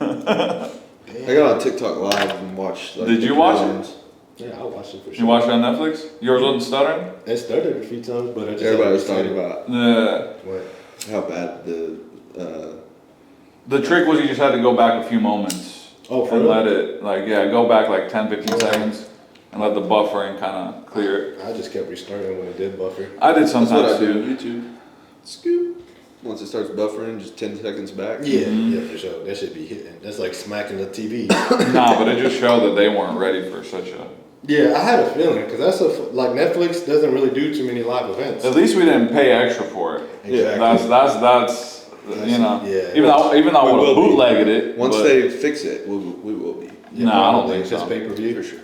[SPEAKER 2] I got on TikTok live and watched. Like,
[SPEAKER 3] Did
[SPEAKER 2] the
[SPEAKER 3] you watch it?
[SPEAKER 2] Koreans.
[SPEAKER 1] Yeah, I watched it for sure.
[SPEAKER 3] You watched it on Netflix? Yours wasn't stuttering?
[SPEAKER 1] It started a few times, but I just
[SPEAKER 2] Everybody was
[SPEAKER 1] haven't
[SPEAKER 2] talking
[SPEAKER 1] decided
[SPEAKER 2] about
[SPEAKER 3] Yeah.
[SPEAKER 1] what.
[SPEAKER 2] how bad the.
[SPEAKER 3] The trick was you just had to go back a few moments.
[SPEAKER 1] Oh, for
[SPEAKER 3] and
[SPEAKER 1] real?
[SPEAKER 3] let it, go back like 10, 15
[SPEAKER 1] Yeah.
[SPEAKER 3] seconds and let the buffering kind of clear it.
[SPEAKER 1] I just kept restarting when it did buffer.
[SPEAKER 3] I did
[SPEAKER 2] That's what
[SPEAKER 3] sometimes
[SPEAKER 2] I do
[SPEAKER 3] too.
[SPEAKER 2] on YouTube. Scoop. Once it starts buffering, just 10 seconds back.
[SPEAKER 1] Yeah,
[SPEAKER 3] Mhm.
[SPEAKER 1] yeah, for sure. That should be hitting. That's like smacking the TV.
[SPEAKER 3] Nah, but it just showed that they weren't ready for such a.
[SPEAKER 1] Yeah, I had a feeling because that's like Netflix doesn't really do too many live events.
[SPEAKER 3] At least we didn't pay extra for it.
[SPEAKER 1] Exactly.
[SPEAKER 3] That's you know.
[SPEAKER 1] Yeah.
[SPEAKER 3] Even though I
[SPEAKER 2] We
[SPEAKER 3] would
[SPEAKER 2] will
[SPEAKER 3] have
[SPEAKER 2] be.
[SPEAKER 3] bootlegged it.
[SPEAKER 2] Once
[SPEAKER 3] but-
[SPEAKER 2] they fix it, we will be.
[SPEAKER 1] Yeah,
[SPEAKER 3] No, I don't
[SPEAKER 1] probably.
[SPEAKER 3] think
[SPEAKER 1] It's just
[SPEAKER 3] so.
[SPEAKER 1] pay per view.
[SPEAKER 2] For sure.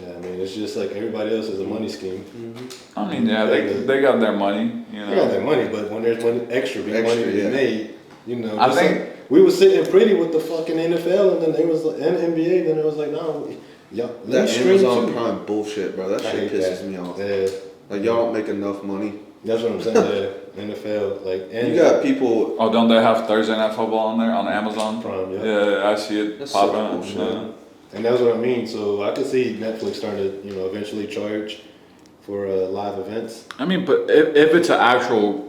[SPEAKER 1] Yeah, I mean it's just like everybody else is a money scheme.
[SPEAKER 3] I mean, yeah, they got their money. You
[SPEAKER 1] They got
[SPEAKER 3] know.
[SPEAKER 1] their money, but when there's extra big money
[SPEAKER 2] Extra,
[SPEAKER 1] to be
[SPEAKER 2] yeah.
[SPEAKER 1] made, you know.
[SPEAKER 3] I
[SPEAKER 1] just
[SPEAKER 3] think-
[SPEAKER 1] like, we was sitting pretty with the fucking NFL, and then they was like, and NBA, then it was like, no, yeah,
[SPEAKER 2] That
[SPEAKER 1] stream
[SPEAKER 2] Amazon
[SPEAKER 1] too.
[SPEAKER 2] Prime bullshit, bro. That
[SPEAKER 1] I
[SPEAKER 2] shit
[SPEAKER 1] hate
[SPEAKER 2] pisses
[SPEAKER 1] that.
[SPEAKER 2] me off.
[SPEAKER 1] Yeah,
[SPEAKER 2] Like, y'all don't make enough money.
[SPEAKER 1] that's what I'm saying. Yeah, NFL, like, and
[SPEAKER 2] You got people.
[SPEAKER 3] Oh, don't they have Thursday Night Football on there on Amazon?
[SPEAKER 1] Prime, yeah.
[SPEAKER 3] Yeah, I see it
[SPEAKER 2] That's
[SPEAKER 3] pop
[SPEAKER 2] such
[SPEAKER 3] out.
[SPEAKER 2] bullshit.
[SPEAKER 3] Yeah.
[SPEAKER 1] And that's what I mean. So I could see Netflix starting to, eventually charge for live events.
[SPEAKER 3] I mean, but if it's an actual,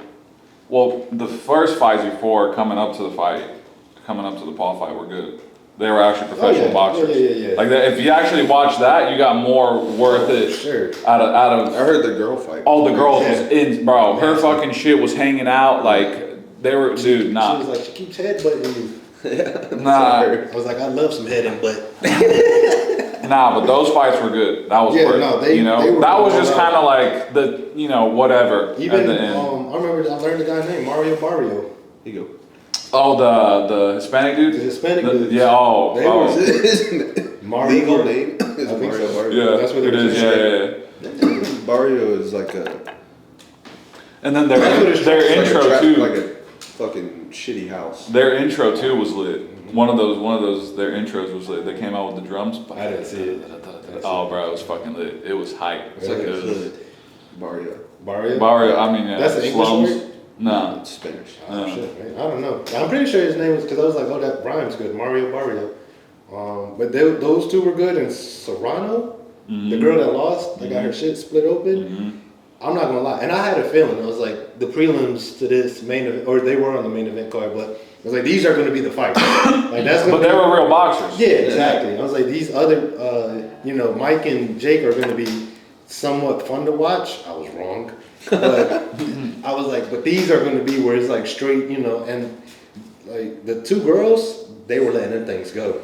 [SPEAKER 3] well, the first fights before coming up to the Paul fight were good. They were actually professional boxers.
[SPEAKER 1] Yeah.
[SPEAKER 3] Like that, if you actually watch that, you got more worth it
[SPEAKER 1] Sure.
[SPEAKER 3] out of
[SPEAKER 2] I heard the girl fight.
[SPEAKER 3] all the girls was
[SPEAKER 1] Yeah.
[SPEAKER 3] in, bro. Her
[SPEAKER 1] Yeah.
[SPEAKER 3] fucking shit was hanging out like they were, dude.
[SPEAKER 1] She
[SPEAKER 3] Nah,
[SPEAKER 1] was like, she keeps headbutting you.
[SPEAKER 3] nah,
[SPEAKER 1] I was like, I love some head and butt.
[SPEAKER 3] nah. But those fights were good. That was
[SPEAKER 1] Yeah,
[SPEAKER 3] worth
[SPEAKER 1] no,
[SPEAKER 3] it,
[SPEAKER 1] they-
[SPEAKER 3] you know.
[SPEAKER 1] they were
[SPEAKER 3] That was
[SPEAKER 1] all
[SPEAKER 3] just
[SPEAKER 1] right.
[SPEAKER 3] kind of like the, you know, whatever
[SPEAKER 1] Even
[SPEAKER 3] at the end.
[SPEAKER 1] I remember I learned the guy's name, Mario Barrio.
[SPEAKER 2] Here you
[SPEAKER 3] Oh, the Hispanic dude.
[SPEAKER 1] The Hispanic
[SPEAKER 3] The-
[SPEAKER 1] dudes.
[SPEAKER 3] Yeah. Oh.
[SPEAKER 1] They
[SPEAKER 3] oh.
[SPEAKER 1] were-
[SPEAKER 2] go.
[SPEAKER 1] Mario
[SPEAKER 2] Legal
[SPEAKER 1] Barrio.
[SPEAKER 2] name is
[SPEAKER 1] I think
[SPEAKER 2] Mario
[SPEAKER 1] so.
[SPEAKER 2] Barrio.
[SPEAKER 3] Yeah,
[SPEAKER 1] That's what
[SPEAKER 3] it
[SPEAKER 1] it
[SPEAKER 3] is.
[SPEAKER 1] was.
[SPEAKER 3] Yeah.
[SPEAKER 2] Barrio is like a
[SPEAKER 3] And then
[SPEAKER 1] That's what
[SPEAKER 3] their
[SPEAKER 1] it's
[SPEAKER 3] their
[SPEAKER 2] like
[SPEAKER 3] intro
[SPEAKER 2] a trap,
[SPEAKER 3] too.
[SPEAKER 2] like a fucking shitty house.
[SPEAKER 3] Their intro too was lit. One of those. Their intros was lit. They came out with the drums.
[SPEAKER 1] I didn't see it.
[SPEAKER 3] Oh, bro, it was fucking lit. It was hype.
[SPEAKER 2] It's like
[SPEAKER 3] It
[SPEAKER 2] a
[SPEAKER 3] was-
[SPEAKER 2] hood. Barrio.
[SPEAKER 1] Barrio?
[SPEAKER 3] Barrio. I mean, yeah,
[SPEAKER 1] That's an English
[SPEAKER 3] slums.
[SPEAKER 1] word?
[SPEAKER 3] No.
[SPEAKER 2] It's Spanish.
[SPEAKER 1] Oh, shit, man. I don't know. I'm pretty sure his name was, because I was like, oh, that rhymes good. Mario Barrio. But those two were good. And Serrano, the girl that lost, that got her shit split open. I'm not gonna lie, and I had a feeling. I was like, the prelims to this main event, or they were on the main event card, but I was like, these are gonna be the fights. Like that's gonna
[SPEAKER 3] But they were real boxers.
[SPEAKER 1] Yeah, exactly. I was like, these other, Mike and Jake are gonna be somewhat fun to watch. I was wrong, but I was like, but these are gonna be where it's like straight, and like the two girls, they were letting them things go.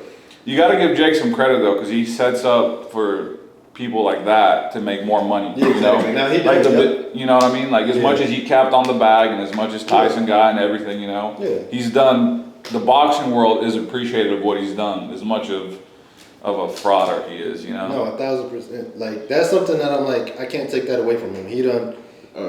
[SPEAKER 3] You got to give Jake some credit though, because he sets up for people like that to make more money.
[SPEAKER 1] Yeah,
[SPEAKER 3] You know,
[SPEAKER 1] exactly. Now he
[SPEAKER 3] like
[SPEAKER 1] does,
[SPEAKER 3] you know what I mean? Like as
[SPEAKER 1] Yeah.
[SPEAKER 3] much as he capped on the bag, and as much as Tyson got and everything,
[SPEAKER 1] Yeah.
[SPEAKER 3] he's done. The boxing world is appreciative of what he's done, as much of a frauder he is. You know.
[SPEAKER 1] No, 1,000%. Like that's something that I'm like, I can't take that away from him. He done.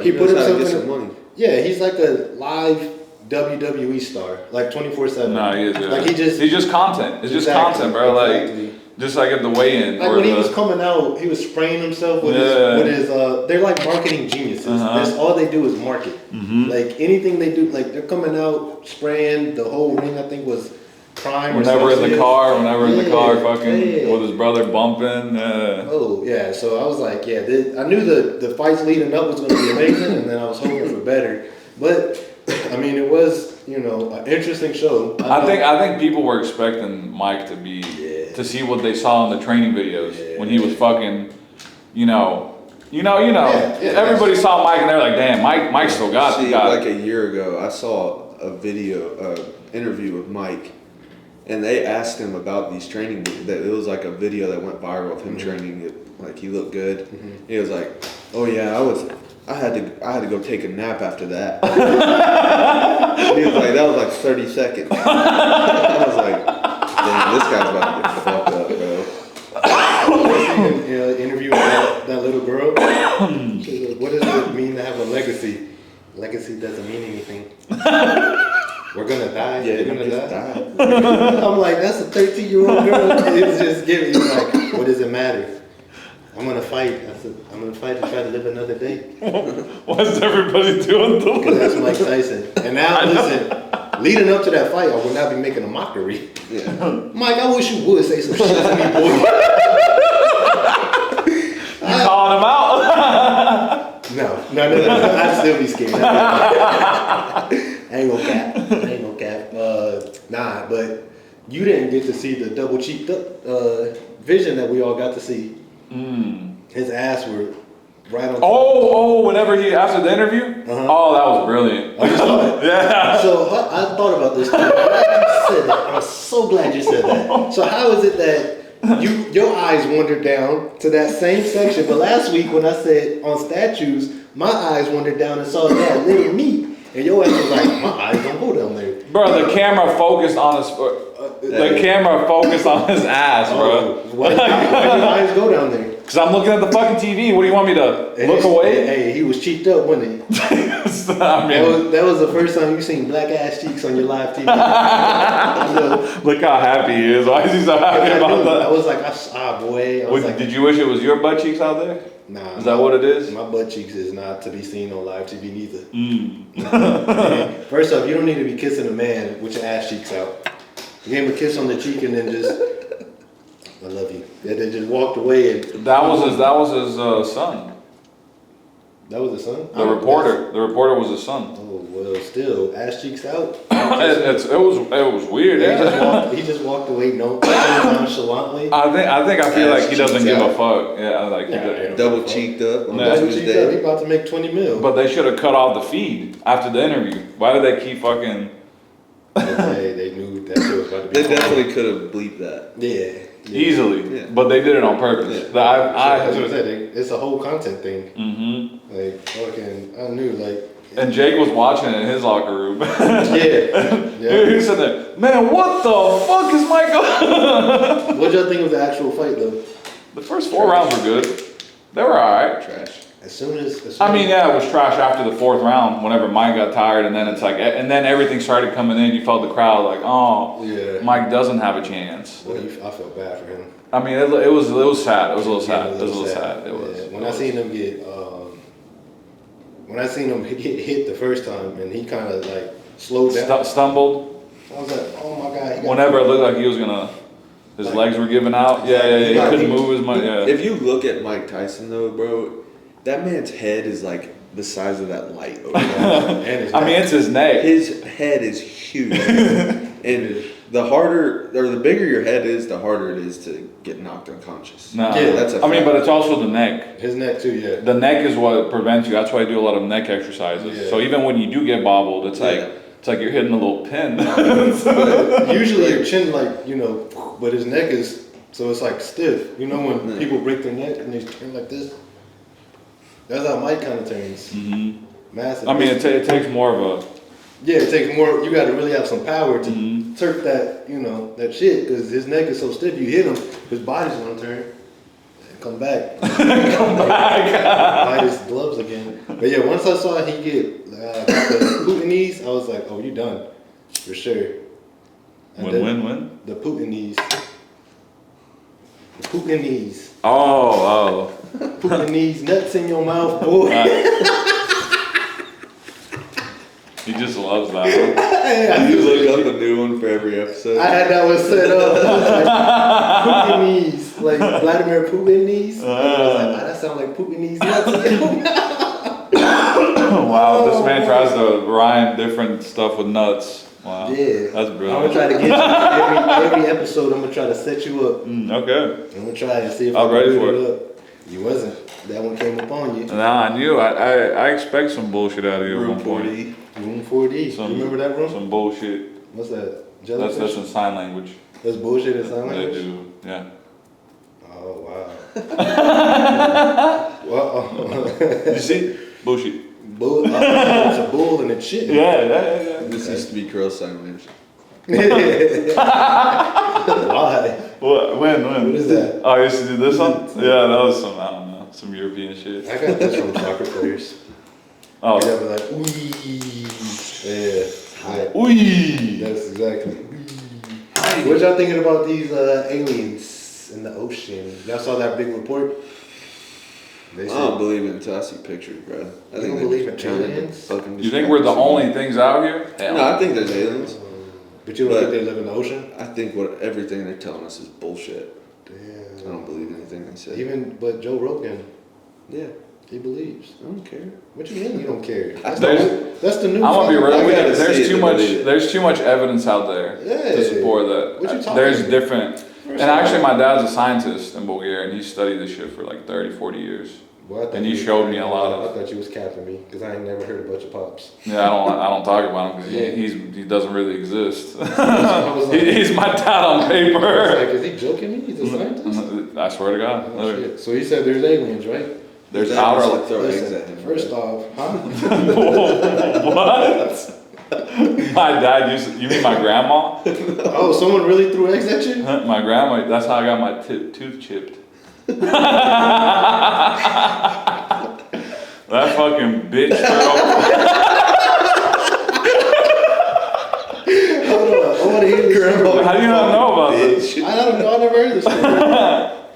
[SPEAKER 2] He
[SPEAKER 1] put
[SPEAKER 2] knows how to
[SPEAKER 1] himself
[SPEAKER 2] get
[SPEAKER 1] in.
[SPEAKER 2] some money.
[SPEAKER 1] Yeah, he's like a live WWE star, like 24/7.
[SPEAKER 3] No, he is. Yeah.
[SPEAKER 1] Like he's just
[SPEAKER 3] content. It's just
[SPEAKER 1] Exactly,
[SPEAKER 3] content, bro. Like
[SPEAKER 1] exactly.
[SPEAKER 3] just like at the weigh-in.
[SPEAKER 1] Like
[SPEAKER 3] or
[SPEAKER 1] when he
[SPEAKER 3] the-
[SPEAKER 1] was coming out, he was spraying himself with
[SPEAKER 3] Yeah.
[SPEAKER 1] his they're like marketing geniuses.
[SPEAKER 3] Uh-huh.
[SPEAKER 1] That's all they do is market. Like anything they do, like they're coming out spraying the whole ring. I think was Prime.
[SPEAKER 3] Whenever
[SPEAKER 1] or
[SPEAKER 3] in the
[SPEAKER 1] Celsius.
[SPEAKER 3] car,
[SPEAKER 1] Yeah,
[SPEAKER 3] fucking
[SPEAKER 1] yeah.
[SPEAKER 3] with his brother bumping.
[SPEAKER 1] Oh yeah, so I was like, yeah, I knew the fights leading up was going to be amazing, and then I was hoping for better. But I mean, it was an interesting show.
[SPEAKER 3] I think people were expecting Mike to be to see what they saw in the training videos when he was fucking,
[SPEAKER 1] Yeah.
[SPEAKER 3] everybody saw Mike and they're like, damn, Mike still got
[SPEAKER 2] See,
[SPEAKER 3] got
[SPEAKER 2] like a year ago, I saw a interview with Mike, and they asked him about these training. That it was like a video that went viral of him training. Like he looked good. He was like, "Oh yeah, I had to go take a nap after that." And he was like, "That was like 30 seconds." I was like, "Damn, this guy's about to get fucked up, bro."
[SPEAKER 1] Interview with that little girl. She was like, what does it mean to have a legacy? Legacy doesn't mean anything. We're gonna die.
[SPEAKER 2] Yeah,
[SPEAKER 1] You're gonna
[SPEAKER 2] just
[SPEAKER 1] die.
[SPEAKER 2] die.
[SPEAKER 1] I'm like, that's a 13-year-old girl. It's just giving you like, what does it matter? I'm gonna fight. I said, I'm gonna fight to try to live another day.
[SPEAKER 3] What's everybody doing?
[SPEAKER 1] Because that's Mike Tyson. And now, listen, leading up to that fight, I would not be making a mockery.
[SPEAKER 2] Yeah.
[SPEAKER 1] Mike, I wish you would say some shit to me, boy.
[SPEAKER 3] You calling him out?
[SPEAKER 1] No. I'd still be scared. I ain't gonna cap. Nah, but you didn't get to see the double cheeked vision that we all got to see. His ass were right on.
[SPEAKER 3] Whenever after the interview?
[SPEAKER 1] Uh-huh.
[SPEAKER 3] Oh, that was brilliant.
[SPEAKER 1] I just saw it.
[SPEAKER 3] Yeah.
[SPEAKER 1] So I thought about this too. I'm glad you said that. I was so glad you said that. So how is it that your eyes wandered down to that same section, but last week when I said on statues, my eyes wandered down and saw that little meat, and your ass was like, my eyes don't go down there.
[SPEAKER 3] Bro, the camera focused on his ass, bro.
[SPEAKER 1] Why your eyes go down there?
[SPEAKER 3] Cause I'm looking at the fucking TV. What do you want me to look away?
[SPEAKER 1] Hey, he was cheeked up, wasn't he?
[SPEAKER 3] I mean,
[SPEAKER 1] That was the first time you seen black ass cheeks on your live TV.
[SPEAKER 3] look how happy he is. Why is he so happy
[SPEAKER 1] I
[SPEAKER 3] about that?
[SPEAKER 1] was like, boy. I was like,
[SPEAKER 3] Did you wish it was your butt cheeks out there?
[SPEAKER 1] nah.
[SPEAKER 3] Is that what it is?
[SPEAKER 1] My butt cheeks is not to be seen on live TV neither.
[SPEAKER 3] Mm.
[SPEAKER 1] First off, you don't need to be kissing a man with your ass cheeks out. You gave him a kiss on the cheek and then just, I love you. And then just walked away. And
[SPEAKER 3] That was his son.
[SPEAKER 1] that was the son?
[SPEAKER 3] The reporter was his son.
[SPEAKER 1] Oh, Well, still, ass cheeks out.
[SPEAKER 3] it was weird.
[SPEAKER 1] He just walked away nonchalantly.
[SPEAKER 3] I feel like he doesn't
[SPEAKER 2] Cheeks
[SPEAKER 3] give a
[SPEAKER 2] out.
[SPEAKER 3] fuck. Yeah, like he
[SPEAKER 1] Yeah,
[SPEAKER 3] does-
[SPEAKER 1] yeah.
[SPEAKER 2] Double cheeked up on
[SPEAKER 3] Yeah.
[SPEAKER 1] Double cheeked out. He
[SPEAKER 2] Tuesday.
[SPEAKER 1] about to make 20 mil.
[SPEAKER 3] But they should have cut off the feed after the interview. Why did they keep fucking?
[SPEAKER 1] they knew that shit was about to be.
[SPEAKER 2] They definitely could have bleeped that.
[SPEAKER 1] Yeah.
[SPEAKER 3] Easily,
[SPEAKER 2] Yeah.
[SPEAKER 3] but they did it on purpose.
[SPEAKER 2] Yeah.
[SPEAKER 1] That's what I said. It's a whole content thing.
[SPEAKER 3] Mm-hmm.
[SPEAKER 1] Like fucking, I knew like.
[SPEAKER 3] And Jake was watching it in his locker room.
[SPEAKER 1] Yeah.
[SPEAKER 3] He said that, man, what the fuck is Michael?
[SPEAKER 1] What y'all think of the actual fight though?
[SPEAKER 3] The first 4 rounds were good. They were alright.
[SPEAKER 2] Trash.
[SPEAKER 1] As soon as
[SPEAKER 3] I mean, yeah, it was trash after the 4th round. Whenever Mike got tired, and then it's like, and then everything started coming in. You felt the crowd like, oh,
[SPEAKER 1] yeah.
[SPEAKER 3] Mike doesn't have a chance.
[SPEAKER 1] Well, I felt bad for him.
[SPEAKER 3] I mean, it was sad. It was a little
[SPEAKER 1] Yeah,
[SPEAKER 3] sad. It was a little sad. It was.
[SPEAKER 1] Yeah. When I seen him get hit the first time, and he kind of like slowed down.
[SPEAKER 3] Stumbled.
[SPEAKER 1] I was like, oh my god. he got-
[SPEAKER 3] Whenever it looked like he was gonna, his legs were giving out. Yeah. He couldn't move as much. Yeah.
[SPEAKER 2] If you look at Mike Tyson though, bro, that man's head is like the size of that light over there.
[SPEAKER 1] And his
[SPEAKER 3] I mean, it's his neck.
[SPEAKER 2] His head is huge. And the harder, or the bigger your head is, the harder it is to get knocked unconscious.
[SPEAKER 3] No,
[SPEAKER 1] Yeah,
[SPEAKER 2] that's a
[SPEAKER 3] I mean,
[SPEAKER 2] fact.
[SPEAKER 3] but it's also the neck.
[SPEAKER 1] his neck too. Yeah.
[SPEAKER 3] The neck is what prevents you. That's why I do a lot of neck exercises.
[SPEAKER 1] Yeah.
[SPEAKER 3] So even when you do get bobbled, it's
[SPEAKER 2] Yeah.
[SPEAKER 3] like you're hitting a little pin.
[SPEAKER 1] Usually your chin but his neck is so it's like stiff. You know when
[SPEAKER 2] Yeah.
[SPEAKER 1] people break their neck and they turn like this. That's how Mike kind of turns.
[SPEAKER 3] Mhm.
[SPEAKER 1] Massive.
[SPEAKER 3] I mean, it takes more of a.
[SPEAKER 1] Yeah, it takes more. You got to really have some power to
[SPEAKER 3] Mhm.
[SPEAKER 1] turk that, that shit, because his neck is so stiff. You hit him, his body's gonna turn and come back.
[SPEAKER 3] Come back.
[SPEAKER 1] Bite his gloves again. But yeah, once I saw he get the Putin knees, I was like, oh, you done for sure. And then
[SPEAKER 3] Win.
[SPEAKER 1] The Putin knees. The Putin knees.
[SPEAKER 3] Oh.
[SPEAKER 1] Putin knees, nuts in your mouth, boy.
[SPEAKER 3] He just loves that. Huh?
[SPEAKER 1] Hey,
[SPEAKER 2] You look up a new one for every episode.
[SPEAKER 1] I had that one set up. Putin knees, like Vladimir Putin knees. I was like, wow, that sounds like Putin knees nuts in your mouth.
[SPEAKER 3] Wow, this man tries to rhyme different stuff with nuts. Wow.
[SPEAKER 1] Yeah.
[SPEAKER 3] That's
[SPEAKER 1] I'm gonna
[SPEAKER 3] brilliant.
[SPEAKER 1] try to get you every episode. I'm gonna try to set you up.
[SPEAKER 3] Okay.
[SPEAKER 1] I'm gonna try and see if
[SPEAKER 3] I'm
[SPEAKER 1] I can
[SPEAKER 3] ready
[SPEAKER 1] build
[SPEAKER 3] for
[SPEAKER 1] it up. You wasn't. That one came upon you.
[SPEAKER 3] Nah, I knew. I expect some bullshit out of you at
[SPEAKER 2] Room
[SPEAKER 3] one point.
[SPEAKER 2] 40.
[SPEAKER 1] Room 4D.
[SPEAKER 3] Some-
[SPEAKER 1] You remember that room?
[SPEAKER 3] Some bullshit.
[SPEAKER 1] What's that?
[SPEAKER 3] That's
[SPEAKER 1] Jellyfish?
[SPEAKER 3] in sign language.
[SPEAKER 1] That's bullshit in sign
[SPEAKER 3] They
[SPEAKER 1] language?
[SPEAKER 3] do. Yeah.
[SPEAKER 1] Oh, wow. Well,
[SPEAKER 3] You see? Bullshit.
[SPEAKER 1] bull, it's a bull and a chick.
[SPEAKER 3] Yeah.
[SPEAKER 2] This used to be girl sign language.
[SPEAKER 1] Why?
[SPEAKER 3] What? When?
[SPEAKER 1] What is that?
[SPEAKER 3] Oh, I used to do this one? Yeah, that was some, I don't know, some European shit.
[SPEAKER 1] I got this from soccer players.
[SPEAKER 3] Oh.
[SPEAKER 1] They'll be like, wee. Yeah.
[SPEAKER 3] Ooh.
[SPEAKER 1] That's exactly. What y'all thinking about these aliens in the ocean? Y'all saw that big report? They
[SPEAKER 2] I
[SPEAKER 1] said,
[SPEAKER 2] don't believe it until I see pictures, bro. I
[SPEAKER 1] You
[SPEAKER 2] think
[SPEAKER 1] don't
[SPEAKER 2] they're
[SPEAKER 1] believe in
[SPEAKER 2] trying to
[SPEAKER 1] aliens?
[SPEAKER 2] fucking
[SPEAKER 3] You think we're the
[SPEAKER 2] distract us.
[SPEAKER 3] only things out here? Hell.
[SPEAKER 2] No, I think there's aliens.
[SPEAKER 1] but you don't
[SPEAKER 2] But-
[SPEAKER 1] think they live in the ocean?
[SPEAKER 2] I think everything they're telling us is bullshit. I
[SPEAKER 1] Damn.
[SPEAKER 2] don't believe anything they say.
[SPEAKER 1] But Joe Rogan,
[SPEAKER 2] Yeah,
[SPEAKER 1] he believes.
[SPEAKER 2] I don't care.
[SPEAKER 1] What you mean you don't care?
[SPEAKER 2] That's
[SPEAKER 1] That's the new.
[SPEAKER 3] I'm gonna be real
[SPEAKER 2] I
[SPEAKER 3] with
[SPEAKER 2] gotta
[SPEAKER 3] you.
[SPEAKER 2] see it
[SPEAKER 3] There's too
[SPEAKER 2] to
[SPEAKER 3] much.
[SPEAKER 2] believe it.
[SPEAKER 3] There's too much evidence out there
[SPEAKER 1] Yeah.
[SPEAKER 3] to support that.
[SPEAKER 1] What you talking
[SPEAKER 3] There's
[SPEAKER 1] about?
[SPEAKER 3] different. And actually, my dad's a scientist in Bulgaria, and he studied this shit for like 30, 40 years.
[SPEAKER 1] Well, I thought
[SPEAKER 3] And he
[SPEAKER 1] you-
[SPEAKER 3] showed me a lot of-
[SPEAKER 1] I thought you was capping me because I ain't never heard a bunch of pops.
[SPEAKER 3] Yeah, I don't talk about him because
[SPEAKER 1] Yeah.
[SPEAKER 3] he doesn't really exist.
[SPEAKER 1] I was like,
[SPEAKER 3] He's my dad on
[SPEAKER 1] I was
[SPEAKER 3] paper.
[SPEAKER 1] like, is he joking me? He's a scientist.
[SPEAKER 3] I swear to God.
[SPEAKER 1] Oh, shit. So he said there's aliens, right?
[SPEAKER 3] There's
[SPEAKER 2] That was
[SPEAKER 3] outer.
[SPEAKER 2] like throw eggs
[SPEAKER 1] Listen,
[SPEAKER 2] at him.
[SPEAKER 1] first off, huh?
[SPEAKER 3] What? My dad used. You mean my grandma?
[SPEAKER 1] Oh, someone really threw eggs at you?
[SPEAKER 3] My grandma. That's how I got my tooth chipped. That fucking bitch girl.
[SPEAKER 1] Hold on, I want to hear this story.
[SPEAKER 3] How do you not know about this?
[SPEAKER 2] Bitch.
[SPEAKER 1] I don't know. I never heard this story.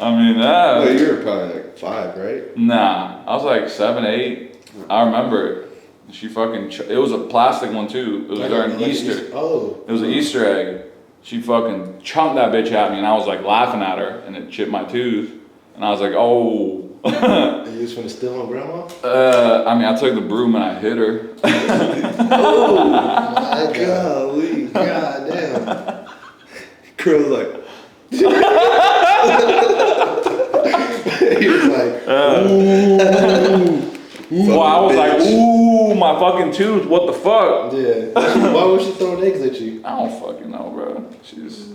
[SPEAKER 3] I mean,
[SPEAKER 2] Well, you were probably like 5, right?
[SPEAKER 3] nah. I was like 7, 8. I remember it. She fucking. It was a plastic one too. It was during Easter.
[SPEAKER 1] Oh.
[SPEAKER 3] It was an Easter egg. She fucking chunked that bitch at me, and I was like laughing at her, and it chipped my tooth. And I was like, oh.
[SPEAKER 1] You was finna steal on grandma?
[SPEAKER 3] I mean, I took the broom and I hit her.
[SPEAKER 1] Oh my god.
[SPEAKER 2] Golly.
[SPEAKER 1] God damn.
[SPEAKER 2] Girl's like,
[SPEAKER 1] He was like, ooh.
[SPEAKER 3] Well, I was like, ooh, my fucking tooth, what the fuck?
[SPEAKER 1] Yeah. Why was she throwing eggs at you?
[SPEAKER 3] I don't fucking know, bro. She's,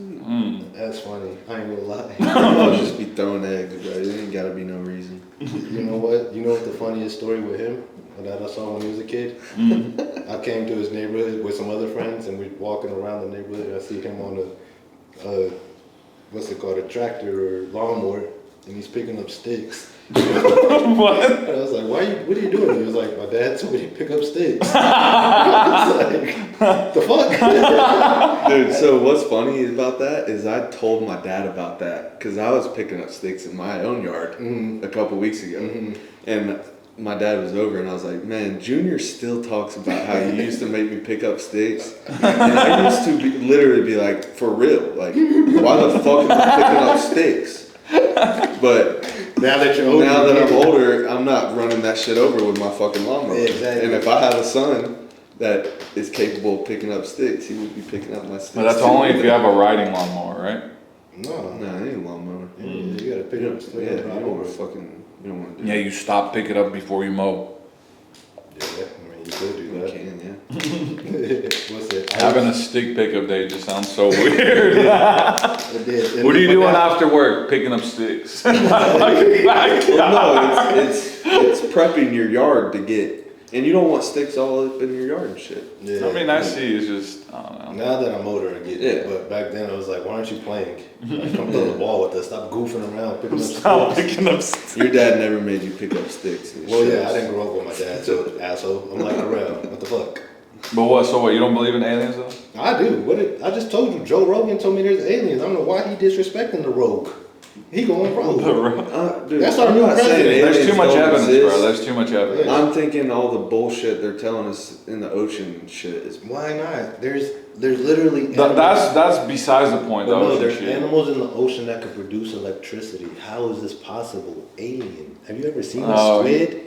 [SPEAKER 1] That's funny. I ain't gonna lie.
[SPEAKER 2] I'll just be throwing eggs, bro. There ain't gotta be no reason.
[SPEAKER 1] You know what? You know what the funniest story with him that I saw when he was a kid? I came to his neighborhood with some other friends, and we're walking around the neighborhood, and I see him on a what's it called, a tractor or lawnmower, and he's picking up sticks.
[SPEAKER 3] what?
[SPEAKER 1] And I was like, what are you doing? He was like, my dad told me to pick up sticks. I was like, the fuck?
[SPEAKER 2] Dude, so what's funny about that is I told my dad about that because I was picking up sticks in my own yard a couple weeks ago. And my dad was over and I was like, man, Junior still talks about how you used to make me pick up sticks. And I used to literally be like, for real, like, why the fuck am I picking up sticks? But
[SPEAKER 1] now that you're older,
[SPEAKER 2] now that I'm older, I'm not running that shit over with my fucking lawnmower.
[SPEAKER 1] Yeah, exactly.
[SPEAKER 2] And if I had a son that is capable of picking up sticks, he would be picking up my sticks.
[SPEAKER 3] But that's
[SPEAKER 2] too.
[SPEAKER 3] only if you have a riding lawnmower, right?
[SPEAKER 1] No.
[SPEAKER 2] Nah, it ain't a lawnmower.
[SPEAKER 1] Yeah, you gotta pick up sticks.
[SPEAKER 2] Yeah, you don't want to fucking, you don't want to do
[SPEAKER 3] Yeah,
[SPEAKER 2] that.
[SPEAKER 3] you stop, pick it up before you mow.
[SPEAKER 1] Yeah, I mean, you could do
[SPEAKER 2] You
[SPEAKER 1] that.
[SPEAKER 2] can, yeah.
[SPEAKER 1] What's it?
[SPEAKER 3] Having a stick pickup day just sounds so weird.
[SPEAKER 1] It did.
[SPEAKER 3] What are you
[SPEAKER 1] My
[SPEAKER 3] doing
[SPEAKER 1] dad-
[SPEAKER 3] after work? Picking up sticks.
[SPEAKER 2] Well, no, it's prepping your yard to get, and you don't want sticks all up in your yard and shit.
[SPEAKER 1] Yeah.
[SPEAKER 3] I mean, I see. It's just, I don't know.
[SPEAKER 1] Now that I'm older, I get it.
[SPEAKER 2] Yeah.
[SPEAKER 1] But back then, I was like, why aren't you playing? Like, come throw the ball with us. Stop goofing around, picking up
[SPEAKER 3] Stop
[SPEAKER 1] sticks.
[SPEAKER 3] picking up sticks.
[SPEAKER 2] Your dad never made you pick up sticks. It
[SPEAKER 1] Well, yeah,
[SPEAKER 2] shows.
[SPEAKER 1] I didn't grow up with my dad, so asshole. I'm like, around. What the fuck?
[SPEAKER 3] But what? So what? You don't believe in aliens though?
[SPEAKER 1] I do. I just told you. Joe Rogan told me there's aliens. I don't know why he disrespecting the rogue. He going rogue.
[SPEAKER 2] Dude,
[SPEAKER 1] That's our
[SPEAKER 2] I'm
[SPEAKER 1] new
[SPEAKER 2] not saying
[SPEAKER 1] president.
[SPEAKER 3] There's
[SPEAKER 2] aliens
[SPEAKER 3] too much
[SPEAKER 2] don't
[SPEAKER 3] evidence,
[SPEAKER 2] exist.
[SPEAKER 3] bro. There's too much evidence.
[SPEAKER 1] Yeah.
[SPEAKER 2] I'm thinking all the bullshit they're telling us in the ocean and shit is.
[SPEAKER 1] Why not? There's literally
[SPEAKER 3] That's besides the point,
[SPEAKER 1] But
[SPEAKER 3] though.
[SPEAKER 1] no,
[SPEAKER 3] Ocean
[SPEAKER 1] there's
[SPEAKER 3] shit.
[SPEAKER 1] animals in the ocean that could produce electricity. How is this possible? Alien. Have you ever seen
[SPEAKER 3] Oh,
[SPEAKER 1] a squid?